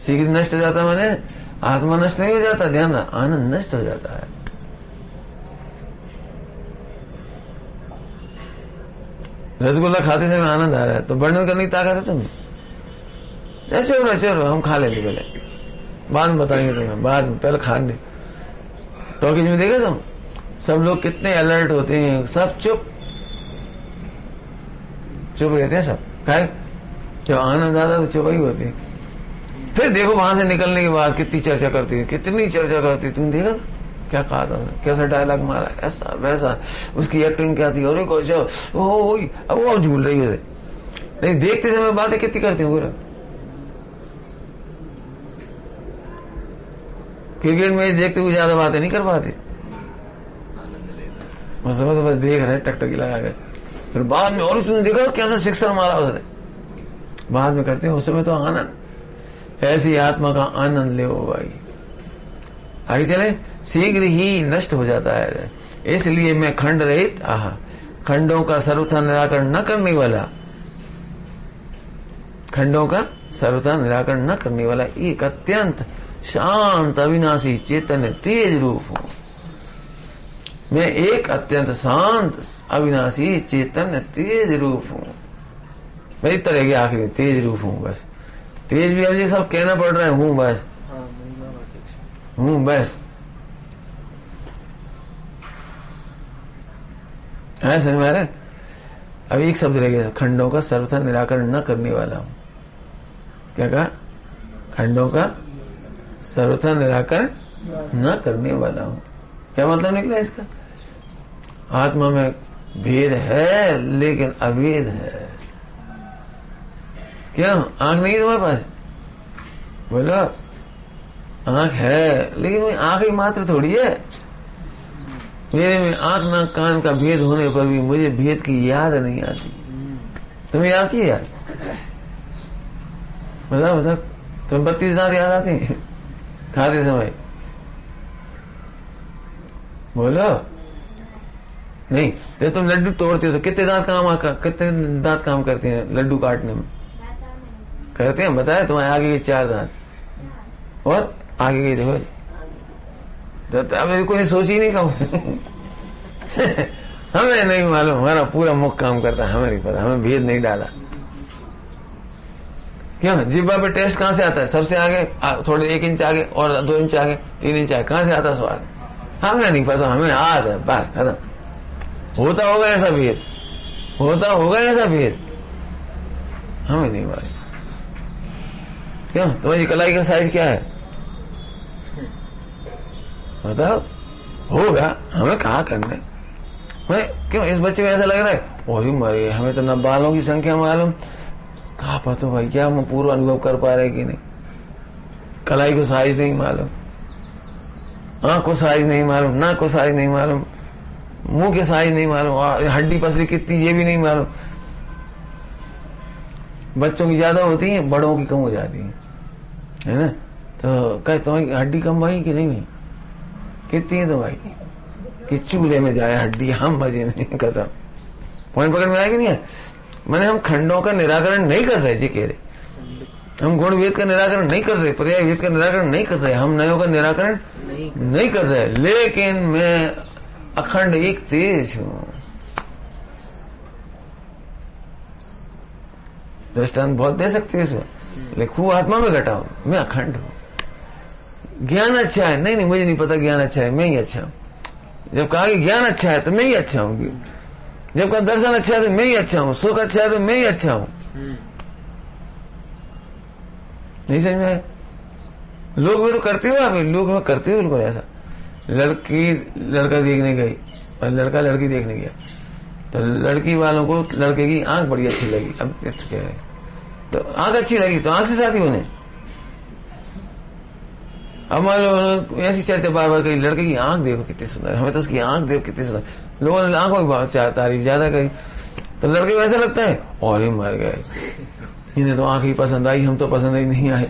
शीघ्र नष्ट हो जाता माने आत्मा नष्ट नहीं हो जाता, ध्यान रहा, आनंद नष्ट हो जाता है। रसगुल्ला खाते समय आनंद आ रहा है तो वर्णन करने की ताकत है तुम्हें, चलो हम खा लेंगे, पहले बाद में बताएंगे तुम्हें, बाद में पहले खा ले। टॉकीज में देखा तुम सब लोग कितने अलर्ट होते हैं, सब चुप रहते हैं सब, काय जब आनंद आता तो चुप ही होते हैं। फिर देखो वहां से निकलने के बाद कितनी चर्चा करती है, कितनी चर्चा करती है, तुम देखा क्या कहा था, कैसा डायलॉग मारा, ऐसा वैसा, उसकी एक्टिंग क्या थी, और अब वो झूल रही है, लेकिन देखते समय बातें कितनी करती हैं। पूरा क्रिकेट मैच देखते हुए ज्यादा बातें नहीं कर पाते, उस समय तो बस देख रहे टकटकी लगा गए, फिर बाद में और तुमने देखा कैसा सिक्सर मारा उसने, बाद में करते हैं, उस समय तो आनंद। ऐसी आत्मा का आनंद ले भाई। आगे चले, शीघ्र ही नष्ट हो जाता है, इसलिए मैं खंड रहित, खंडों का सर्वथा निराकरण न करने वाला, खंडों का सर्वथा निराकरण न करने वाला एक अत्यंत शांत अविनाशी चेतन्य तेज रूप हूं। मैं एक अत्यंत शांत अविनाशी चेतन्य तेज रूप हूं। मेरी तरह के आखिरी तेज रूप हूं, बस तेज भी मुझे सब कहना पड़ रहा है, हूं बस, हूं बस। है समझ में आ रहा है। अब एक शब्द रह गया, खंडों का सर्वथा निराकरण न करने वाला हूं। क्या कहा, खंडों का सर्वथा निराकरण न करने वाला हूं। क्या मतलब निकला इसका, आत्मा में भेद है लेकिन अभेद है। क्या आंख नहीं है तुम्हारे पास, बोलो आंख है, लेकिन मैं आंख ही मात्र थोड़ी है। मेरे में आंख नाक कान का भेद होने पर भी मुझे भेद की याद नहीं आती। तुम्हें आती है यार, बताओ तुम्हें 32 दांत याद आते हैं खाते समय, बोलो नहीं। तो तुम लड्डू तोड़ते हो तो कितने दांत काम करते हैं लड्डू काटने में? करते हैं, बताया तुम्हारे आगे के 4 दांत और आगे के देखो। तो मेरे को सोच ही नहीं कम हमें नहीं मालूम, हमारा पूरा मुख काम करता है, हमें नहीं पता, हमें भेद नहीं डाला। क्यों? जिब्बा पे टेस्ट कहां से आता है? सबसे आगे थोड़े 1 इंच आगे और 2 इंच आगे 3 इंच आगे, कहां से आता स्वाद? हमें नहीं पता, हमें याद है बस खत्म। होता होगा ऐसा भेद, होता होगा ऐसा भेद, हमें नहीं मालूम। क्यों? तुम्हारी कलाई का साइज क्या है बताओ? होगा, हमें कहा करने। क्यों इस बच्चे को ऐसा लग रहा है और ही मरे, हमें तो न बालों की संख्या मालूम, कहा पता भाई क्या हम पूरा अनुभव कर पा रहे कि नहीं। कलाई को साइज नहीं मालूम, आंख को साइज नहीं मालूम, नाक को साइज नहीं मालूम, मुंह के साइज नहीं मालूम, और हड्डी पसली कितनी ये भी नहीं मालूम। बच्चों की ज्यादा होती है, बड़ों की कम हो जाती है ना। तो कहे तुम्हारी हड्डी कम भाई कि नहीं भाई? कितनी है तुम्हारी? कि चूल्हे में जाए हड्डी, हम मजे नहीं खत्म। पॉइंट पकड़ में आया कि नहीं है? मैंने हम खंडों का निराकरण नहीं कर रहे जी, कह रहे हम गुण वेद का निराकरण नहीं कर रहे, पर्याय वेद का निराकरण नहीं कर रहे, हम नयों का निराकरण नहीं कर रहे, लेकिन मैं अखंड एक तेज हूं। दृष्टांत बहुत दे सकते हो इसमें, लिखू आत्मा में घटा हूं, मैं अखंड हूं। ज्ञान अच्छा है, नहीं मुझे नहीं पता ज्ञान अच्छा है, मैं ही अच्छा हूं। जब कहा कि ज्ञान अच्छा है तो मैं ही अच्छा हूं, जब कहा दर्शन अच्छा है तो मैं ही अच्छा हूं, सुख अच्छा है तो मैं ही अच्छा हूं। नहीं समझ में आया? लोग भी तो करते हो आप, लोग करते हो बिल्कुल ऐसा। लड़की लड़का देखने गई और लड़का लड़की देखने गया, तो लड़की वालों को लड़के की आंख बड़ी अच्छी लगी। अब क्या है, तो आंख अच्छी लगी तो आंख से शादी होने। अब मान लो ऐसी चर्चा बार बार कही, लड़के की आंख देखो कितनी सुंदर, हमें तो उसकी आंख देखो कितनी सुंदर, लोगों ने आंखों की तारीफ ज्यादा कही, तो लड़के को ऐसा लगता है और ही मर गए, इन्हें तो आंख ही पसंद आई, हम तो पसंद ही नहीं आए।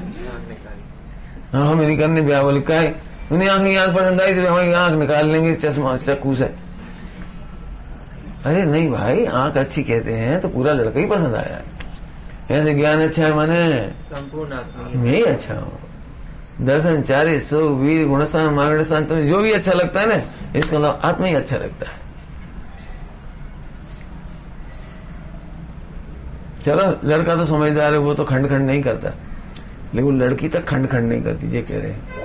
हाँ हमें नहीं करने ब्याह बोले का है, उन्हें आंख पसंद आई तो हमारी आंख निकाल लेंगे चश्मा चक्कू से। अरे नहीं भाई, आंख अच्छी कहते हैं तो पूरा लड़का ही पसंद आया है। ऐसे ज्ञान अच्छा है माने संपूर्ण आत्मा मैं ही अच्छा हूँ। दर्शन चारे सुख वीर गुणस्थान मार्ग स्थान, तुम्हें जो भी अच्छा लगता है ना, इसके अलावा आत्मा ही अच्छा लगता है। चलो लड़का तो समझदार है, वो तो खंड खंड नहीं करता, लेकिन लड़की तक खंड खंड नहीं करती, ये कह रहे हैं।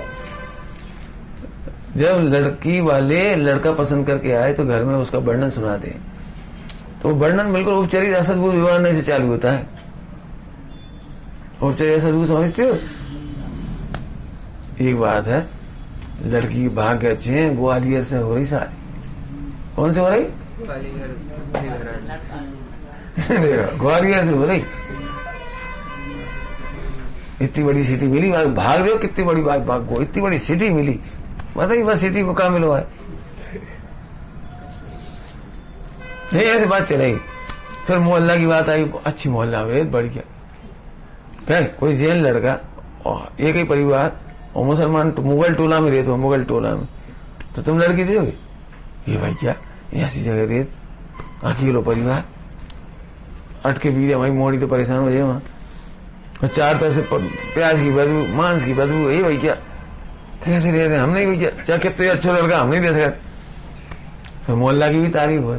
जब लड़की वाले लड़का पसंद करके आए तो घर में उसका वर्णन सुना दे, तो वर्णन बिल्कुल उपचारित असद्भुत विवरण से चालू होता है। उपचारित असद्भुत समझते हो? एक बात है, लड़की के भाग्य अच्छे हैं, ग्वालियर से हो रही शादी। कौन से हो रही? ग्वालियर से हो रही, इतनी बड़ी सिटी मिली, भाग रहे हो कितनी बड़ी बात, भागो इतनी बड़ी सिटी मिली, बताइए बस सिटी को कहाँ मिलो है? नहीं ऐसी बात चलेगी। फिर मोहल्ला की बात आई, अच्छी मोहल्ला में बढ़िया, क्या कोई जैन लड़का और एक ही परिवार और मुसलमान मुगल टोला में रहते हो, मुगल टोला में, तो तुम लड़की दोगे? ये भाई क्या ऐसी जगह रेत, अकेलो परिवार अटके पीड़े, भाई मोड़ी तो परेशान हो जाए वहां, और 4 तरह से प्याज की बदबू, मांस की बदबू, ये भाई क्या कैसे रहते हैं? हम नहीं भैया, चाहे कितने अच्छा लड़का हम नहीं दे सकते। फिर मोहल्ला की भी तारीफ हो,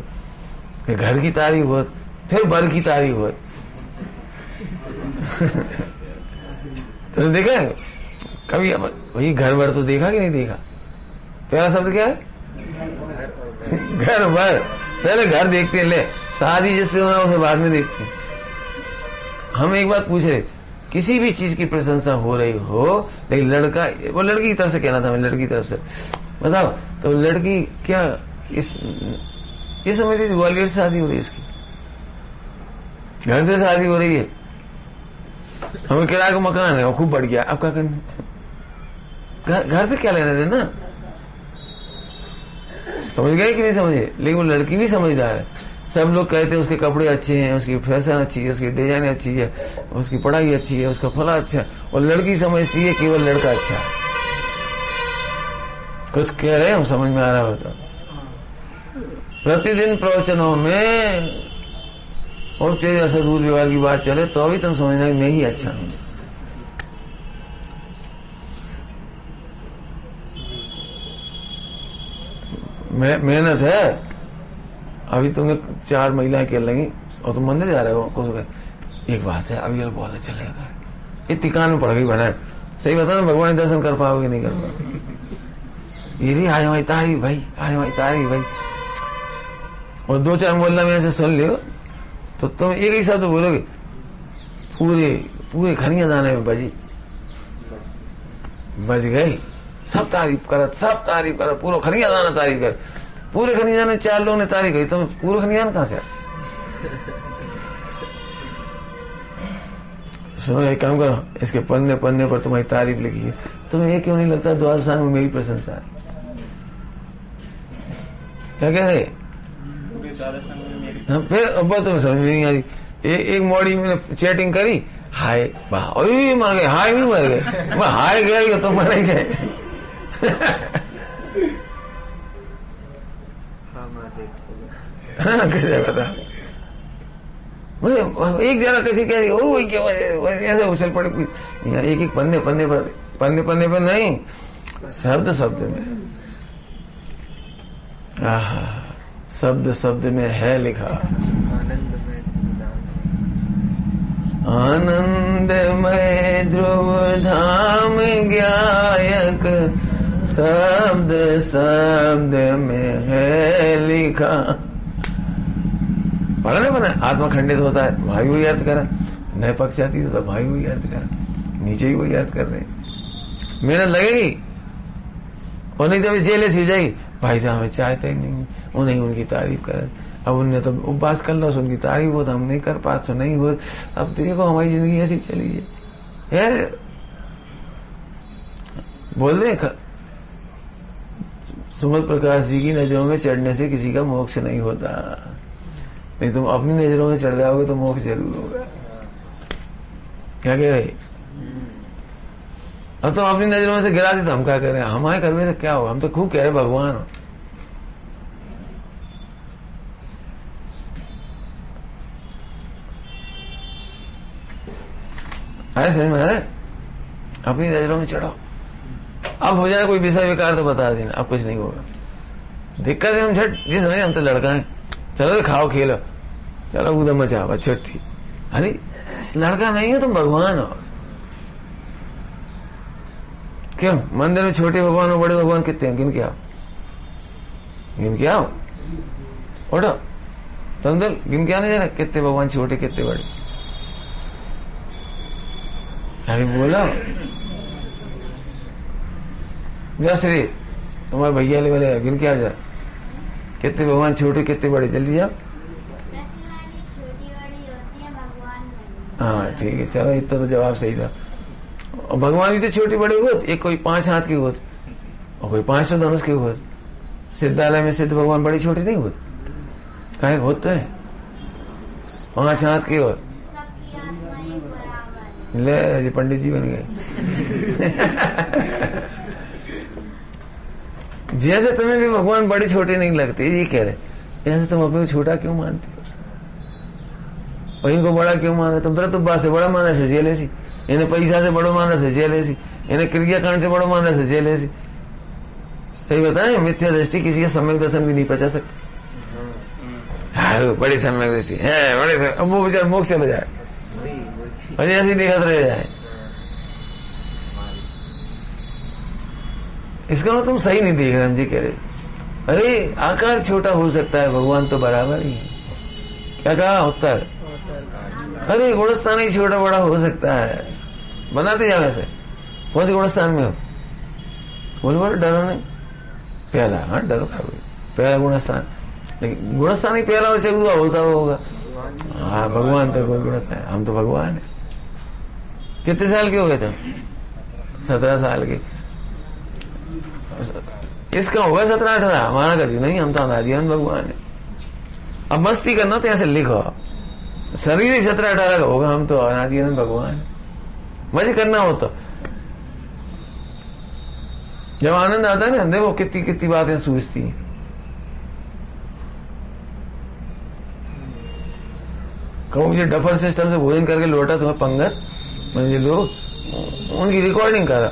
फिर घर की तारीफ हो, फिर बर की तारीफ हो। तो देखा है कभी वही घर भर तो देखा कि नहीं देखा? पहला शब्द क्या है? घर भर। पहले घर देखते हैं, ले शादी जिससे होना उसे बाद में देखते हैं। हम एक बात पूछ रहे, किसी भी चीज की प्रशंसा हो रही हो, लेकिन लड़का, वो लड़की की तरफ से कहना था, मैं लड़की की तरफ से बताओ, तो लड़की क्या ये समझ रही थी ग्वालियर से शादी हो रही है उसकी, घर से शादी हो रही है, हमें किराए का मकान है और खूब बढ़ गया, अब क्या करना? घर से क्या लेना देना? समझ गए कि नहीं समझे? लेकिन वो लड़की भी समझदार है। सब लोग कहते हैं उसके कपड़े अच्छे हैं, उसकी फैशन अच्छी है, उसकी डिजाइन अच्छी है, उसकी पढ़ाई अच्छी है, उसका फला अच्छा है, और लड़की समझती है केवल लड़का अच्छा है। कुछ कह रहे हैं हम, समझ में आ रहा होता। प्रतिदिन प्रवचनों में और तेरे असदूर व्यवहार की बात चले तो भी तुम समझना कि मैं ही अच्छा हूं। मेहनत है। अभी तुमने 4 महिलाएं खेल लगी और तुम मंदिर जा रहे हो कुछ। एक बात है, अभी ये बहुत अच्छा लड़का है, इतनी कान में पड़ गई बना। सही बता ना, भगवान दर्शन कर पाओगे नहीं कर पाओगे। ये आज हमारी तारीफ भाई, आज हमारी तारीफ भाई। और 2-4 मोहल्ला में ऐसे सुन लियो तो तुम एक ही शब्द बोलोगे, पूरे खनिया दाने में बज गई। सब तारीफ कर, पूरा खनिया दाना तारीफ कर। पूरे खनिया ने 4 लोगों ने तारीफ करी, तुम पूरे खनियान कहां से? सुनो, एक काम करो, इसके पन्ने पर तुम्हारी तारीफ लिखी है। तुम्हें ये क्यों नहीं लगता द्वार स्थान में मेरी प्रशंसा है? क्या कह रहे? हाँ, फिर अब तुम्हें समझ में नहीं आ रही। एक मॉडी मैंने चैटिंग करी, हाय वाह, मर गए, हाय भी मर गए। मैं हाय गया तो मर ही गए। हाँ, कैसे बता? एक जरा कैसे कह रही, ओ क्या ऐसे उछल पड़े। एक पन्ने पर नहीं, शब्द में। आहा, शब्द में है लिखा। आनंदमय ध्रुव धाम ज्ञायक, शब्द में है लिखा। पढ़ा ना बना, आत्मा खंडित होता है, भाई वही अर्थ करा। नए पक्ष आती है तो भाई वही अर्थ करा, नीचे ही वही अर्थ कर रहे। मेहनत लगेगी और नहीं तो जेल सी जाएगी। भाई साहब हमें चाहते ही नहीं, उन्हें उनकी तारीफ कर। अब उनने तो उपवास कर लो, उनकी तारीफ हो तो हम नहीं कर पाते, तो नहीं हो। अब देखो हमारी जिंदगी ऐसी चली है यार। बोल रहे सुमत प्रकाश जी की नजरों में चढ़ने से किसी का मोक्ष नहीं होता। नहीं तुम अपनी नजरों में चढ़ जाओगे तो मोक्ष जरूर होगा। क्या कह रहे? अब तुम अपनी नजरों में से गिरा दी तो हम क्या कह रहे हैं? हमारे करने से क्या होगा? हम तो खूब कह रहे भगवान हो। आए समझ में? अपनी नजरों में चढ़ो। अब हो जाए कोई विषय विकार तो बता देना, अब कुछ नहीं होगा। दिक्कत है हम झट जी समझे, हम तो लड़का है, चलो खाओ खेलो, चलो उधर मचाओ, अच्छा ठीक। अरे लड़का नहीं है, तुम भगवान हो। क्यों मंदिर में छोटे भगवान और बड़े भगवान कितने हैं? गिन के आओ। उठो तंदुल, गिन के आने जाना, कितने भगवान छोटे कितने बड़े। अरे बोला जयश्री, तुम्हारे भैया वाले गिन के आ जा, कितने भगवान छोटे कितने बड़े, जल्दी जाओ। हाँ ठीक है, चलो इतना तो जवाब सही था। और भगवान भी तो छोटे बड़े हुए, एक कोई 5 हाथ के हुए और कोई 500 धनुष के हुए। सिद्धालय में सिद्ध भगवान बड़े छोटे नहीं होते, कहे होते हैं 5 हाथ के। और ले जी पंडित जी बन गए। जैसे तुम्हें भी भगवान बड़े छोटे नहीं लगते, ये कह रहे, जैसे तुम अपने को छोटा क्यों मानते हो और इनको बड़ा क्यों माने? तुम व्रतुपा से बड़ा माने से जेल ऐसी, इन्हें पैसा से बड़ो माने से जेल ऐसी, इन्हें क्रियाकांड से बड़ो माने से जेल ऐसी। सही बताएं, मिथ्या दृष्टि किसी का सम्यक दर्शन भी नहीं पचा सकती। हाँ बड़ी सम्यक दृष्टि है, बड़े वो बेचारा मोक्ष चले जाए, अरे ऐसी देखत रह जाए। इसका मतलब तुम सही नहीं देख रहे। हम जी कह रहे, अरे आकार छोटा हो सकता है, भगवान तो बराबर ही है। क्या कहा उत्तर? अरे गुणस्थान ही छोटा बड़ा हो सकता है, बनाते जाओ। वैसे कौन से गुणस्थान में हो? बोलो डरो नहीं, पहला। हाँ डरो खा, पहला गुणस्थान, लेकिन गुणस्थान ही पहला हो सकता होता होगा। हाँ भगवान तो कोई गुणस्थान, हम तो भगवान है। कितने साल के हो गए थे? 17 साल के। इसका होगा 17-18, हमारा कभी नहीं, हम तो अनादिअनंत भगवान है। अब मस्ती करना तो ऐसे लिखो, शरीर ही 17-18 का होगा, हम तो अनादिअनंत भगवान है। मजे करना हो तो जब आनंद आता है ना, देखो कितनी कितनी बातें सूझती हैं। कहूँ मुझे डफर सिस्टम से भोजन करके लौटा तुम्हें पंगत, मुझे लोग उनकी रिकॉर्डिंग करा,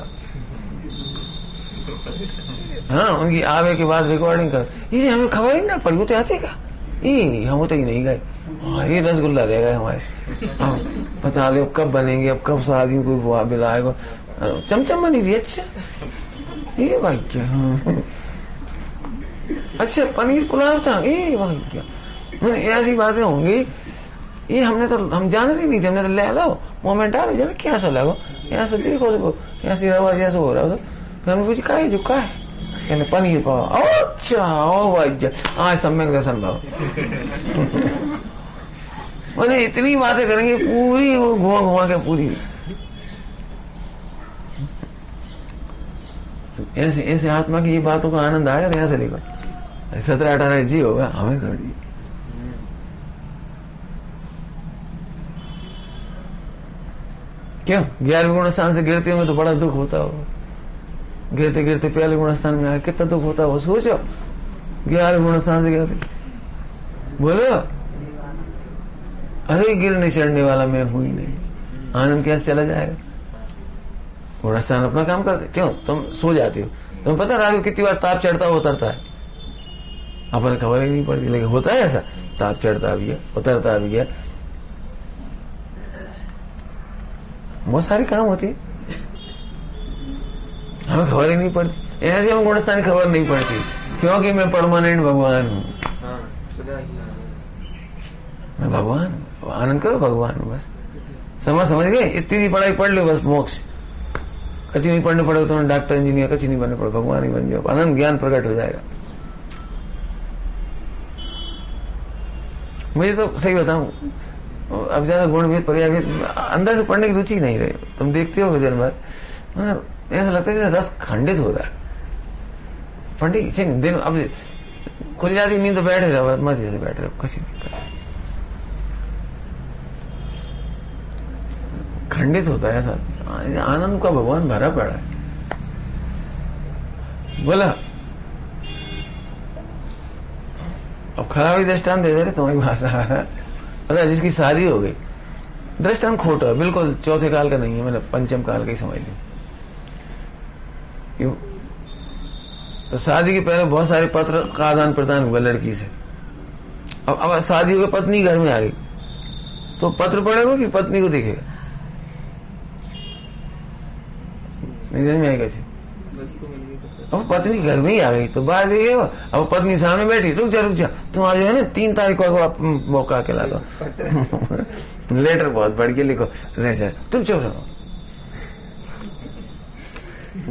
हाँ उनकी आवे के बाद रिकॉर्डिंग कर, ये हमें खबर ही ना पड़ी, वो तो आते का ये हम तो ही नहीं गए, ये रसगुल्ला रह गए हमारे, हाँ पता ले अब कब बनेंगे, अब कब शादी कोई बुआ बिलाएगा, चमचम बनी थी, अच्छा ये भाई क्या, अच्छा पनीर पुलाव था, ये भाई क्या, ऐसी बातें होंगी, ये हम जानते ही नहीं थे, हमने तो ले लो मोमेंट आ रहा क्या सा लगो, यहाँ से देखो यहाँ से रवा जैसे हो रहा है, फिर हमने पूछी का है जो का है, कहने पनीर पाव, अच्छा ओ भाई आज सम्यक दर्शन भाव, मैंने इतनी बातें करेंगे पूरी वो घुमा घुमा के पूरी, ऐसे ऐसे आत्मा की ये बातों का आनंद आएगा तो यहाँ से लेकर 17-18 जी होगा, हमें थोड़ी। क्यों 11वें गुणस्थान से गिरते होंगे तो बड़ा दुख होता होगा, गिरते गिरते पहले गुणस्थान में आए कितना दुख होता हो, सोचो 11वें गुणस्थान से गिरते, बोलो अरे गिरने चढ़ने वाला मैं हूं ही नहीं, आनंद कैसे चला जाएगा। गुणस्थान अपना काम करते, क्यों तुम सो जाती हो, तुम्हें पता रात को कितनी बार ताप चढ़ता है उतरता है, अपन खबर ही नहीं पड़ती, लेकिन होता है ऐसा, ताप चढ़ता भी है उतरता भी है, बहुत सारी काम होती है, हमें खबर ही नहीं पड़ती, ऐसे हम गुणस्थान की खबर नहीं पड़ती, क्योंकि मैं परमानेंट भगवान हूं, मैं भगवान हूं, आनंद करो भगवान हूं, बस समझ गए, इतनी सी पढ़ाई पढ़ लो बस मोक्ष, कच्ची नहीं पढ़ने पड़ेगा तुम्हें डॉक्टर इंजीनियर, कच्ची नहीं बनने पड़े, भगवान ही बन जाओ, आनंद ज्ञान प्रकट हो जाएगा। मुझे तो सही बताऊं अब ज्यादा गुणभेद पर्याभेद अंदर से पढ़ने की रुचि नहीं रही, तुम देखते हो दिन भर ऐसा लगता है जैसे रस खंडित हो रहा है, पंडित दिन अब खुल जाती नींद तो बैठे रहो, मजे से बैठे रहो, किसी खंडित होता है ऐसा, आनंद का भगवान भरा पड़ा है। बोला अब खराब ही दृष्टांत दे दे तुम्हारी भाषा, पता है जिसकी शादी हो गई, दृष्टांत खोटा है बिल्कुल, चौथे काल का नहीं है, मैंने पंचम काल का ही समझ लिया। तो शादी के पहले बहुत सारे पत्र का आदान प्रदान हुआ लड़की से, अब शादी हो गई, पत्नी घर में आ गई, तो पत्र पढ़ेगा कि पत्नी को देखेगा, नहीं समझ में आएगा। अब पत्नी घर में ही आ गई तो बाहर देखेगा, अब पत्नी सामने बैठी, रुक जा तुम आ जाओ ना 3 तारीख को मौका के ला दो लेटर बहुत बढ़ के लिखो, रह जाए तुम चुप रहो,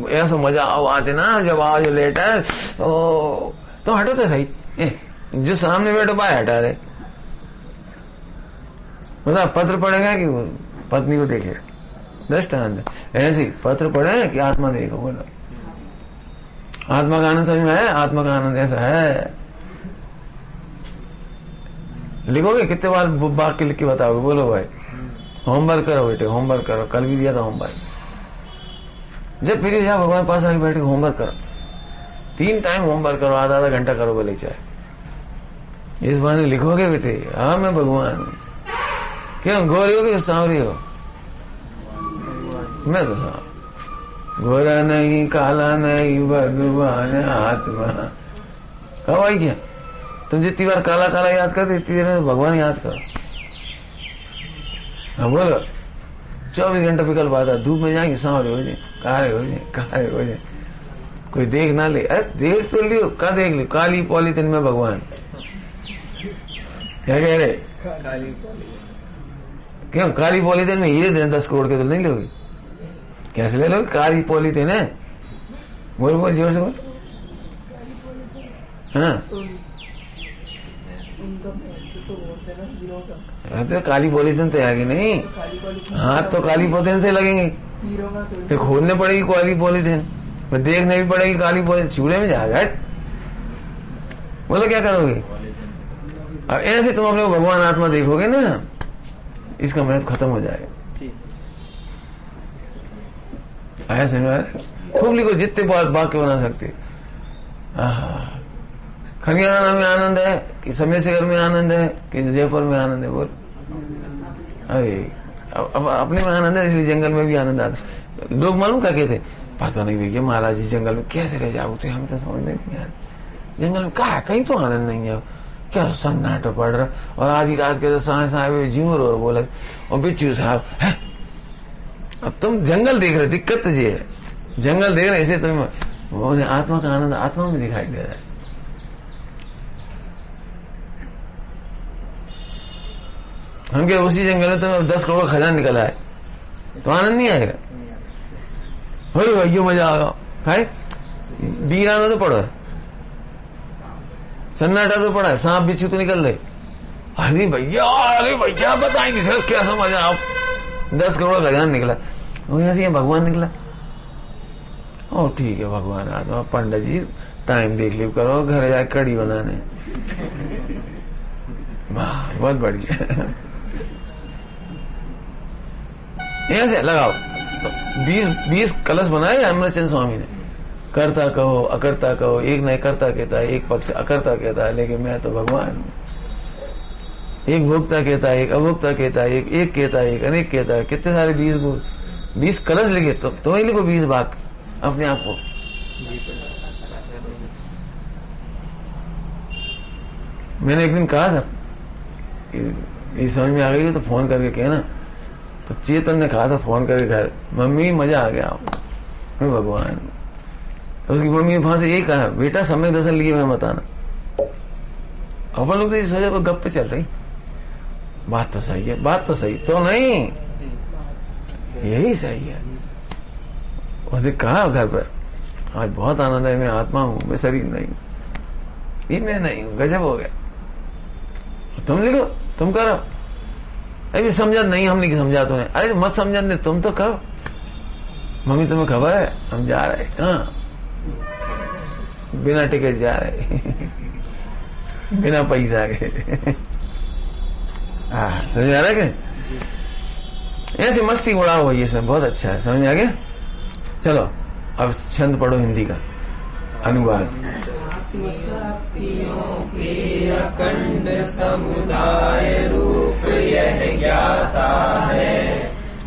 ऐसा मजा आते ना जब आज लेटर तो हटो तो सही, जो सामने बैठो बाहर हटा रहे, मतलब पत्र पढ़ेगा कि पत्नी को देखेगा, दृष्टांत ऐसे ही पत्र पढ़े कि आत्मा देखो, बोलो आत्मा का आनंद समझ में है, आत्मा का आनंद ऐसा है, लिखोगे कितने बार वाक्य लिख के बताओगे, बोलो भाई होमवर्क करो बेटे, होमवर्क करो, कल भी दिया था होमवर्क, जब फिर जाओ भगवान पास आके बैठ के होमवर्क करो, 3 टाइम होमवर्क करो, आधा घंटा करो बोले चाहे, इस बार लिखोगे बेटे हाँ मैं भगवान हूं, क्यों गोरी हो कि सांवरी हो, मैं तो सांव, गोरा नहीं काला नहीं भगवान आत्मा, कहो भाई क्या तुम जितनी बार काला काला याद करते इतनी देर में भगवान याद करो, हाँ बोलो 24 घंटा विकल्प आता, धूप में जाएंगे सांवरे हो जाए, काले हो जाए, काले हो जाए, कोई देख ना ले, अरे देख तो लियो, क्या देख लियो, काली पॉलीथिन में भगवान, क्या कह रहे क्यों काली पॉलीथिन में हीरे दें 10 करोड़ के तो नहीं लोगे, कैसे ले लोगे, काली पॉलीथिन है, बोल जोर से बोल, हाँ तो काली पॉलीथिन तो आगे नहीं, हाथ तो काली पॉलीथिन से लगेंगे, फिर खोदने पड़ेगी काली पॉलीथिन, फिर देखने भी पड़ेगी काली पॉलीथिन, चूड़े में जाएगा, बोलो क्या करोगे। अब ऐसे तुम अपने भगवान आत्मा देखोगे ना, इसका महत्व खत्म हो जाएगा। आया समझ, खूब लिखो जितने वाक्य बना सकते। खनियाना में आनंद है कि समय से घर में आनंद है कि जयपुर में आनंद है, बोल अरे अब अपने में आनंद है, इसलिए जंगल में भी आनंद आता। लोग मालूम क्या कहते, पता नहीं भैया महाराज जी जंगल में कैसे रह जाओगे, हमें तो समझ में नहीं आया। जंगल में कहा कहीं तो आनंद नहीं है, क्या सन्नाटा पड़ रहा, और आधी रात के साए साए झूमर और बोला, और बिच्छू साहब है। अब तुम जंगल देख रहे, दिक्कत तो ये है, जंगल देख रहे इसलिए तुम्हें आत्मा का आनंद आत्मा में दिखाई दे रहा है। हम क्या उसी जंगल में तुम्हें 10 करोड़ खजाना निकला है तो आनंद नहीं आएगा? हो भाइयों मजा आएगा, खाए बीराना तो पड़ा है, सन्नाटा तो पड़ा है, सांप बिच्छू तो निकल रहे। अरे भैया बताएंगे सर क्या समझ आप, 10 करोड़ खजाना निकला, और यहां से भगवान निकला। ओ ठीक है भगवान आ जाओ, पंडित जी टाइम देख लियो करो, घर जाए कड़ी बनाने। वाह बहुत बढ़िया। ऐसे लगाओ तो 20 कलश बनाए अमृतचंद स्वामी ने, करता कहो अकर्ता कहो, एक नहीं करता कहता है, एक पक्ष अकर्ता कहता है, लेकिन मैं तो भगवान हूं। एक भोक्ता कहता है, एक अभोक्ता कहता है, एक कहता है, एक अनेक कहता है। कितने सारे 20 कलश लिखे, तो ही लिखो 20 भाग अपने आप को। मैंने एक दिन कहा था ये समझ में आ गई तो फोन करके कहना, तो चेतन ने कहा था फोन करके घर, मम्मी मजा आ गया मैं भगवान। तो उसकी मम्मी ने वहां से यही कहा, बेटा समय दर्शन लिए मैं बताना। अपन लोग तो इस वजह पर गप पे चल रही, बात तो सही है, बात तो सही तो नहीं, यही सही है। उसने कहा घर पर, आज बहुत आनंद है, मैं आत्मा हूं, मैं शरीर नहीं हूं, ये मैं नहीं हूं, गजब हो गया। तुम लिखो, तुम करो। अभी समझा नहीं, हम नहीं समझा तुम्हें, अरे मत समझा, तुम तो कहो मम्मी तुम्हें खबर है हम जा रहे, कहाँ बिना टिकट जा रहे बिना पैसा के। समझ आ रहा है क्या? ऐसे मस्ती उड़ाओ भाई, इसमें बहुत अच्छा है, समझ आ गया। चलो अब छंद पढ़ो हिंदी का अनुवाद। के अखंड समुदाय रूप यह ज्ञाता है,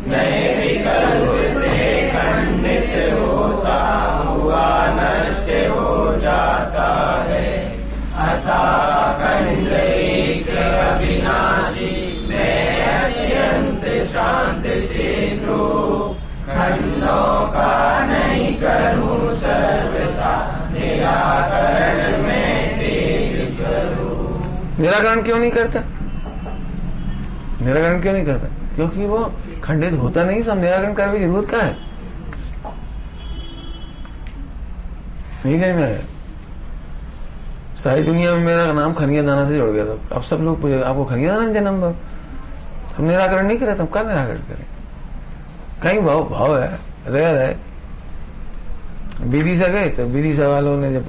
नए विकल्प से खंडित होता हुआ नष्ट हो जाता है। अतः खंड एक अविनाशी मैं अत्यंत शांत चेतो, खंडों का नहीं करूं सर्वथा निराकरण में तेज स्वरूप। निराकरण क्यों नहीं करता? निराकरण क्यों नहीं करता? क्योंकि वो खंडित होता नहीं, सब निराकरण करने की जरूरत क्या है? नहीं समझ में आया। सारी दुनिया में मेरा नाम खनिया दाना से जुड़ गया था, अब सब लोग पूछे आपको खनिया दाना में जन्म दो, हम निराकरण नहीं करे तो हम क्या निराकरण करें? कहीं भाव है, रेयर है। विदिशा गए तो विदिशा वालों ने जब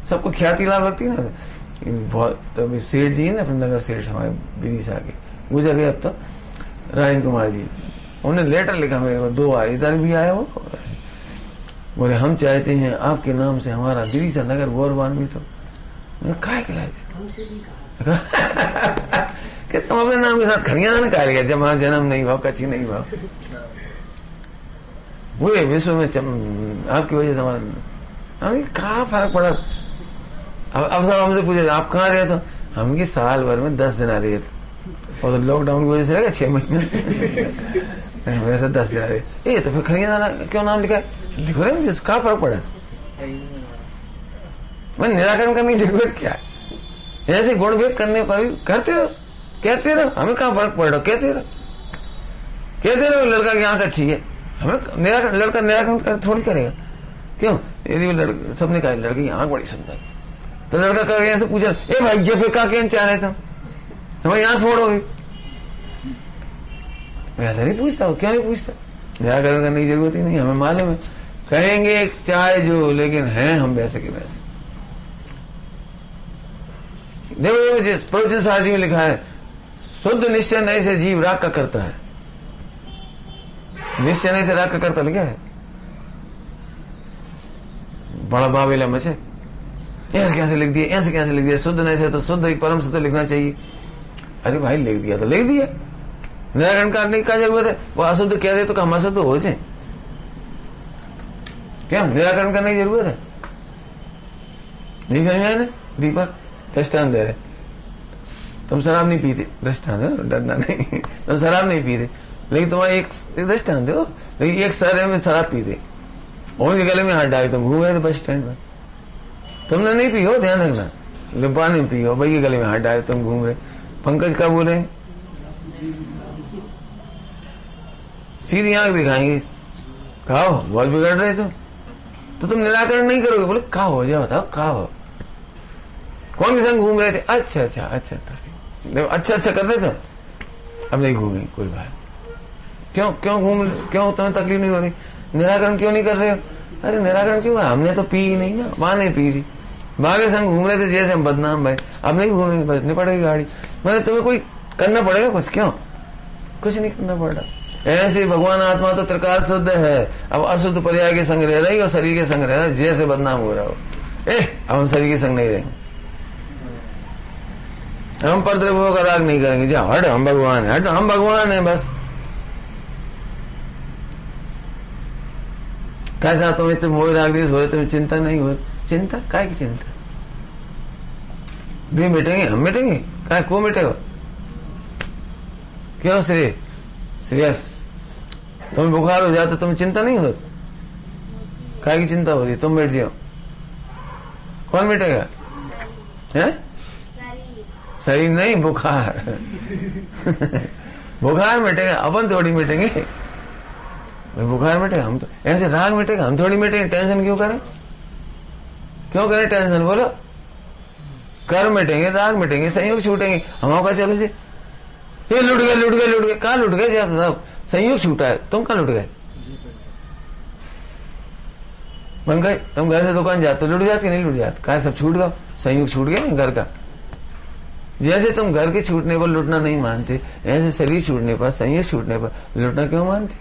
सबको ख्याति लाभ लगती है ना, बहुत तो सेठ जी है ना अपने नगर सेठ हमारे विदिशा के, गुजर गए अब तो, राजेंद्र कुमार जी, उन्होंने लेटर लिखा मेरे को 2 बार, इधर भी आया वो, बोले हम चाहते हैं आपके नाम से हमारा विदिशा नगर गौरवान्वित हो। मैंने काय खिलाए कि तुम अपने नाम के साथ खनिया ना खा लिया, जब वहां जन्म नहीं भाव कच्ची नहीं भाव, वो विश्व में आपकी वजह से हमारा कहा फर्क पड़ा। अब सब हमसे पूछे आप कहाँ रहे, तो हम की साल भर में 10 दिन आ रहे थे, और तो लॉकडाउन की वजह से रहेगा 6 महीने वैसे 10 दिन आ रहे। ये तो फिर खनिया दाना क्यों नाम लिखा है? लिखो रहे मुझे कहा फर्क पड़ा। मैं निराकरण करने की जरूरत क्या है? ऐसे गुण भेद करने पर भी करते रहो, कहते रहो, हमें कहाँ फर्क पड़ रहा, कहते रहो लड़का की आंख अच्छी है, हमें निराकरण, लड़का निराकरण थोड़ी करेगा। क्यों? यदि वो सबने कहा लड़के की आंख बड़ी सुंदर, तो लड़का कह ऐसे पूछा, ए भाई ये फिर क्या कहना चाह रहे थे, हमारी आंख फोड़ोगे? मैं ऐसा नहीं पूछता, क्यों नहीं पूछता? निराकरण करने की जरूरत ही नहीं, हमें मालूम है, कहेंगे चाहे जो, लेकिन हैं हम वैसे के वैसे। देखो जिस प्रवचन सारथी में लिखा है, शुद्ध निश्चय नहीं से जीव राग का करता है, निश्चय नहीं से राग का करता लिखा है। बड़ा बाबेला मचे, ऐसे कैसे लिख दिया, ऐसे कैसे लिख दिया? शुद्ध नहीं से तो शुद्ध ही परम से तो लिखना चाहिए। अरे भाई लिख दिया तो लिख दिया, निराकरण करने की क्या जरूरत है? वो अशुद्ध कह दे तो हम अशुद्ध हो जाए, क्या निराकरण करने की जरूरत है? नहीं समझ आया ना? दीपक दृष्टांत दे रहे, तुम शराब नहीं पीते, दृष्टांत डरना नहीं, तुम शराब नहीं पीते, लेकिन तुम्हारा एक दृष्टांत दो, लेकिन एक सर में शराब पीते, उनके गले में हाथ डाले, तुम घूम रहे थे बस स्टैंड में, तुमने नहीं पी हो, ध्यान रखना, लिम्पा नहीं पी हो, भाई के गले में हाथ डाले तुम घूम रहे। पंकज क्या बोले? सीधी आंख दिखाएंगे, कहा बहुत बिगड़ रहे तो तुम निराकरण नहीं करोगे। बोले कहा हो जाओ, बताओ कहा हो, कौन के संग घूम रहे थे? अच्छा अच्छा अच्छा अच्छा अच्छा कर रहे थे, अब नहीं घूमे कोई बात। क्यों क्यों घूम, क्यों तुम्हें तकलीफ नहीं हो रही? निराकरण क्यों नहीं कर रहे हो? अरे निराकरण क्यों? हमने तो पी ही नहीं ना, माँ ने पी थी, माँ के संग घूम रहे थे जैसे हम बदनाम भाई, अब नहीं घूमेंगे, बस नहीं पड़ेगी गाड़ी। मैंने तुम्हें कोई करना पड़ेगा कुछ? क्यों कुछ नहीं करना पड़ रहा। ऐसे भगवान आत्मा तो त्रिकाल शुद्ध है, अब अशुद्ध पर्याय के संग रह रही और शरीर के संग रह रहा है, जैसे बदनाम हो रहा हो। अब हम शरीर के संग नहीं रहेंगे, हम परद्रव्यों का राग नहीं करेंगे, जा हट हम भगवान है, हट हम भगवान है बस। कैसा तुम्हें तुम मोह राग दिए हो रहे, तुम्हें चिंता नहीं हो? चिंता काय की चिंता? भी मिटेंगे, हम मिटेंगे, काय को मिटेगा? क्यों श्रेयस तुम्हें बुखार हो जाता, तुम्हें चिंता नहीं होती? काय की चिंता होती? तुम मिट जाओ, कौन मिटेगा? है शरीर नहीं, बुखार बुखार मिटेगा, अपन थोड़ी मिटेंगे। बुखार मिटेगा, हम तो ऐसे राग मिटेगा, हम थोड़ी मिटेंगे। टेंशन क्यों करें, क्यों करें टेंशन? बोलो कर्म मिटेंगे, राग मिटेंगे, संयोग छूटेंगे, हम का चलो जी ये लुट गए लुट गए लुट गए, कहाँ लुट गए? जैसा संयोग छूटा है, तुम कहाँ लुट गए? बन गए, तुम घर से दुकान जाते लुट जाते नहीं लुट जाते? कहा सब छूट गया, संयोग छूट गया घर का। जैसे तुम घर के छूटने पर लुटना नहीं मानते, ऐसे शरीर छूटने पर, संयोग छूटने पर लुटना क्यों मानते?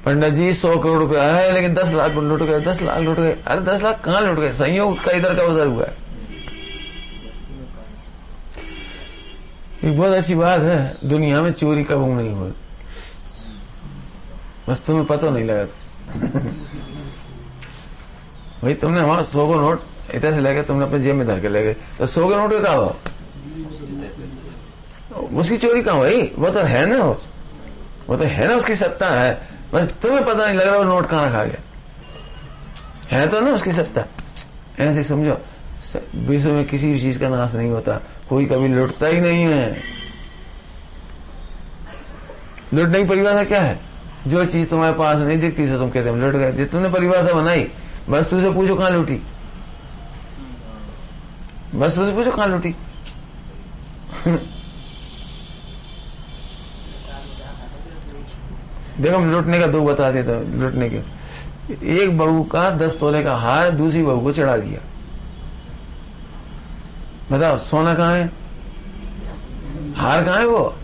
पंडित जी 100 करोड़ रुपया है लेकिन 10 लाख लुट गए, 10 लाख लुट गए। अरे 10 लाख कहाँ लुट गए? संयोग का इधर का उधर हुआ है। एक बहुत अच्छी बात है, दुनिया में चोरी कब नहीं हुई, बस तुम्हें पता नहीं लगा भाई तुमने हमारा 100 को नोट इधर से लेके तुमने अपने जेब में धर के ले गए, तो 100 के नोट का कहा हुआ? उसकी चोरी कहाँ हुई? वो तो है ना, वो तो है ना, उसकी सत्ता है, बस तुम्हें पता नहीं लग रहा वो नोट कहाँ रखा गया है, तो ना उसकी सत्ता। ऐसे समझो विश्व में किसी भी चीज का नाश नहीं होता, कोई कभी लुटता ही नहीं है। लुटने की परिभाषा क्या है? जो चीज तुम्हारे पास नहीं दिखती से तुम कहते लुट गए। तुमने परिभाषा बनाई, बस तुझसे पूछो कहाँ लूटी, बस तुझसे पूछो कहाँ लूटी देखो हम लुटने का दो बता देता, लुटने के एक बहू का 10 तोले का हार दूसरी बहू को चढ़ा दिया, बताओ सोना कहाँ है, हार कहाँ है? वो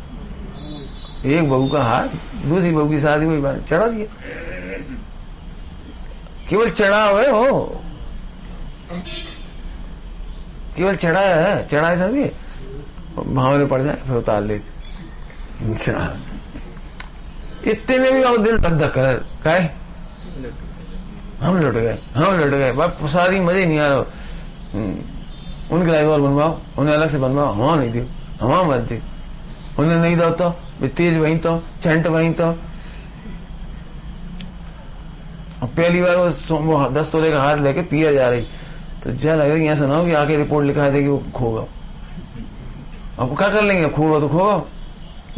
एक बहू का हार दूसरी बहू की शादी हुई बात चढ़ा दिया, केवल चढ़ा हुए हो, केवल चढ़ाया है, चढ़ाए समझिए, भावने पड़ जाए फिर उतार लेते। इतने में भी और दिल धक धक कर काय हम लुट गए, हम लुट गए, बाप शादी मजे नहीं आ रहा, उनके लाइफ और बनवाओ, उन्हें अलग से बनवाओ, हवा नहीं दी, हवा मत दी, उन्हें नहीं दो तो तेज वहीं तो चंट वहीं तो। पहली बार वो 10 तोले का हार लेके पिया जा रही तो क्या लग रहा है, यहाँ सुनाओ कि आके रिपोर्ट लिखा देगी वो खोगा, अब क्या कर लेंगे, खोगा तो खोगा,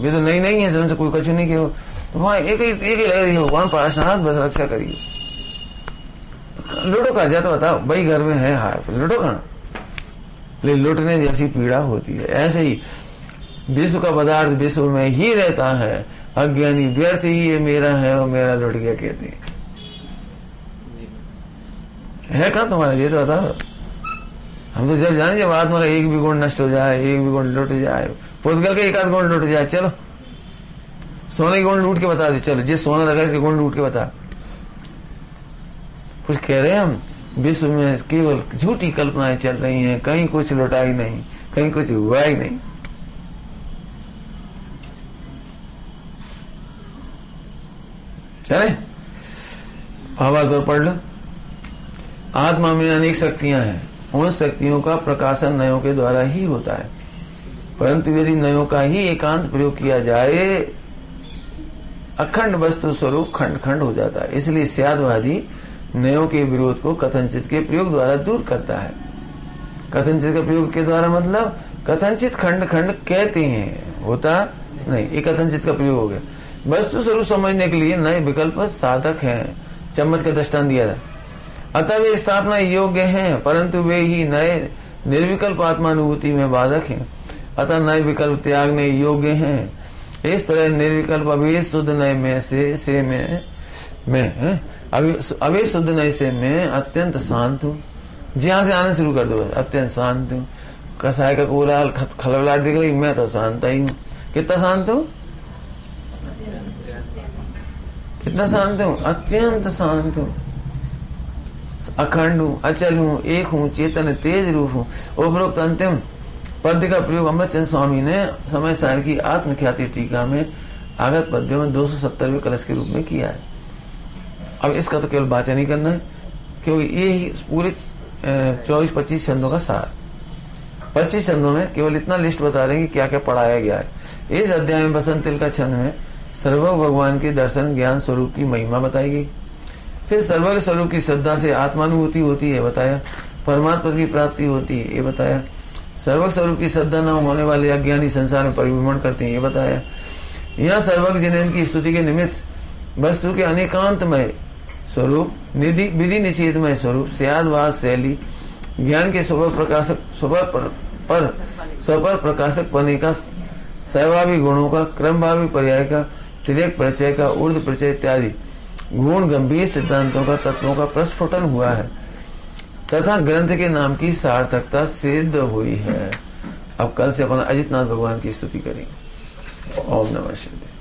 ये तो नहीं नहीं है, उनसे कोई कछु नहीं किया, तो वहां एक ही लग रही है, भगवान पार्शनाथ बस रक्षा करिए। लूटो कहा जाता, बताओ भाई घर में है हार, लूटो कहाँ? लेकिन लुटने जैसी पीड़ा होती है। ऐसे ही विश्व का पदार्थ विश्व में ही रहता है, अज्ञानी व्यर्थ ही ये मेरा है और मेरा लुट गया कहते है कहाँ तुम्हारा, ये तो बताओ। हम तो जब जाने जब आत्मा का एक भी गुण नष्ट हो जाए, एक भी गुण लुट जाए, पुद्गल का एक आध गुण लुट जाए, चलो सोने के गुण लूट के बता दे, चलो जिस सोना लगा इसके गुण लूट के बता। कुछ कह रहे हैं हम, विश्व में केवल झूठी कल्पनाएं चल रही हैं, कहीं कुछ लुटा ही नहीं, कहीं कुछ हुआ ही नहीं। चले भावार्थ और पढ़ लो। आत्मा में अनेक शक्तियां हैं, उन शक्तियों का प्रकाशन नयों के द्वारा ही होता है, परंतु यदि नयों का ही एकांत प्रयोग किया जाए अखंड वस्तु स्वरूप खंड खंड हो जाता है। इसलिए स्यादवादी नयों के विरोध को कथनचित के प्रयोग द्वारा दूर करता है। कथनचित के प्रयोग के द्वारा मतलब कथनचित खंड खंड कहते हैं, होता नहीं, ये कथनचित का प्रयोग हो गया। वस्तु स्वरूप समझने के लिए नए विकल्प साधक हैं। चम्मच का दृष्टांत दिया था। अतः वे स्थापना योग्य हैं, परंतु वे ही नए निर्विकल्प आत्मानुभूति में बाधक हैं। अतः नए विकल्प त्यागने योग्य हैं। इस तरह निर्विकल्प अवेश शुद्ध नए में से मैं अवेश शुद्ध नए से मैं अत्यंत शांत हूँ। जहां से आने शुरू कर दो, अत्यंत शांत हूँ। कसाय का कोलाहल खलबलाहट दिख रही, मैं तो शांत ही हूँ। कितना शांत हूँ? कितना शांत हूँ? अत्यंत शांत हूँ, अखंड हूँ, अचल हूँ, एक हूँ, चेतन तेज रूप हूँ। उपरोक्त अंतिम पद्य का प्रयोग अमृतचंद स्वामी ने समय सार की आत्मख्याति टीका में आगत पद्यों में 270वें कलश के रूप में किया है। अब इसका तो केवल वाचन ही करना है, क्योंकि ये ही पूरे 24-25 छंदों का सार। 25 छंदों में केवल इतना लिस्ट बता रहे हैं कि क्या क्या पढ़ाया गया है। इस अध्याय में बसंत तिल का छंद में सर्वज्ञ भगवान के दर्शन ज्ञान स्वरूप की महिमा बताई गई। फिर सर्वज्ञ स्वरूप की श्रद्धा से आत्मानुभूति होती है बताया, परमात्मा की प्राप्ति होती है ये बताया। सर्वज्ञ स्वरूप की श्रद्धा न होने वाले अज्ञानी संसार में परिभ्रमण करते हैं ये बताया। यहाँ सर्वज्ञ जिन्हें की स्तुति के निमित्त वस्तु के अनेकांतमय स्वरूप, विधि निषेधमय स्वरूप, स्यादवाद शैली, ज्ञान के स्वपर प्रकाशक पने का, सहभावी गुणों का, क्रमभावी पर्याय का, तिरेक परिचय का, ऊर्ध्व परिचय इत्यादि गुण गंभीर सिद्धांतों का, तत्वों का प्रस्फुटन हुआ है तथा ग्रंथ के नाम की सार्थकता सिद्ध हुई है। अब कल से अपन अजितनाथ भगवान की स्तुति करेंगे। ओम नमः शिवाय।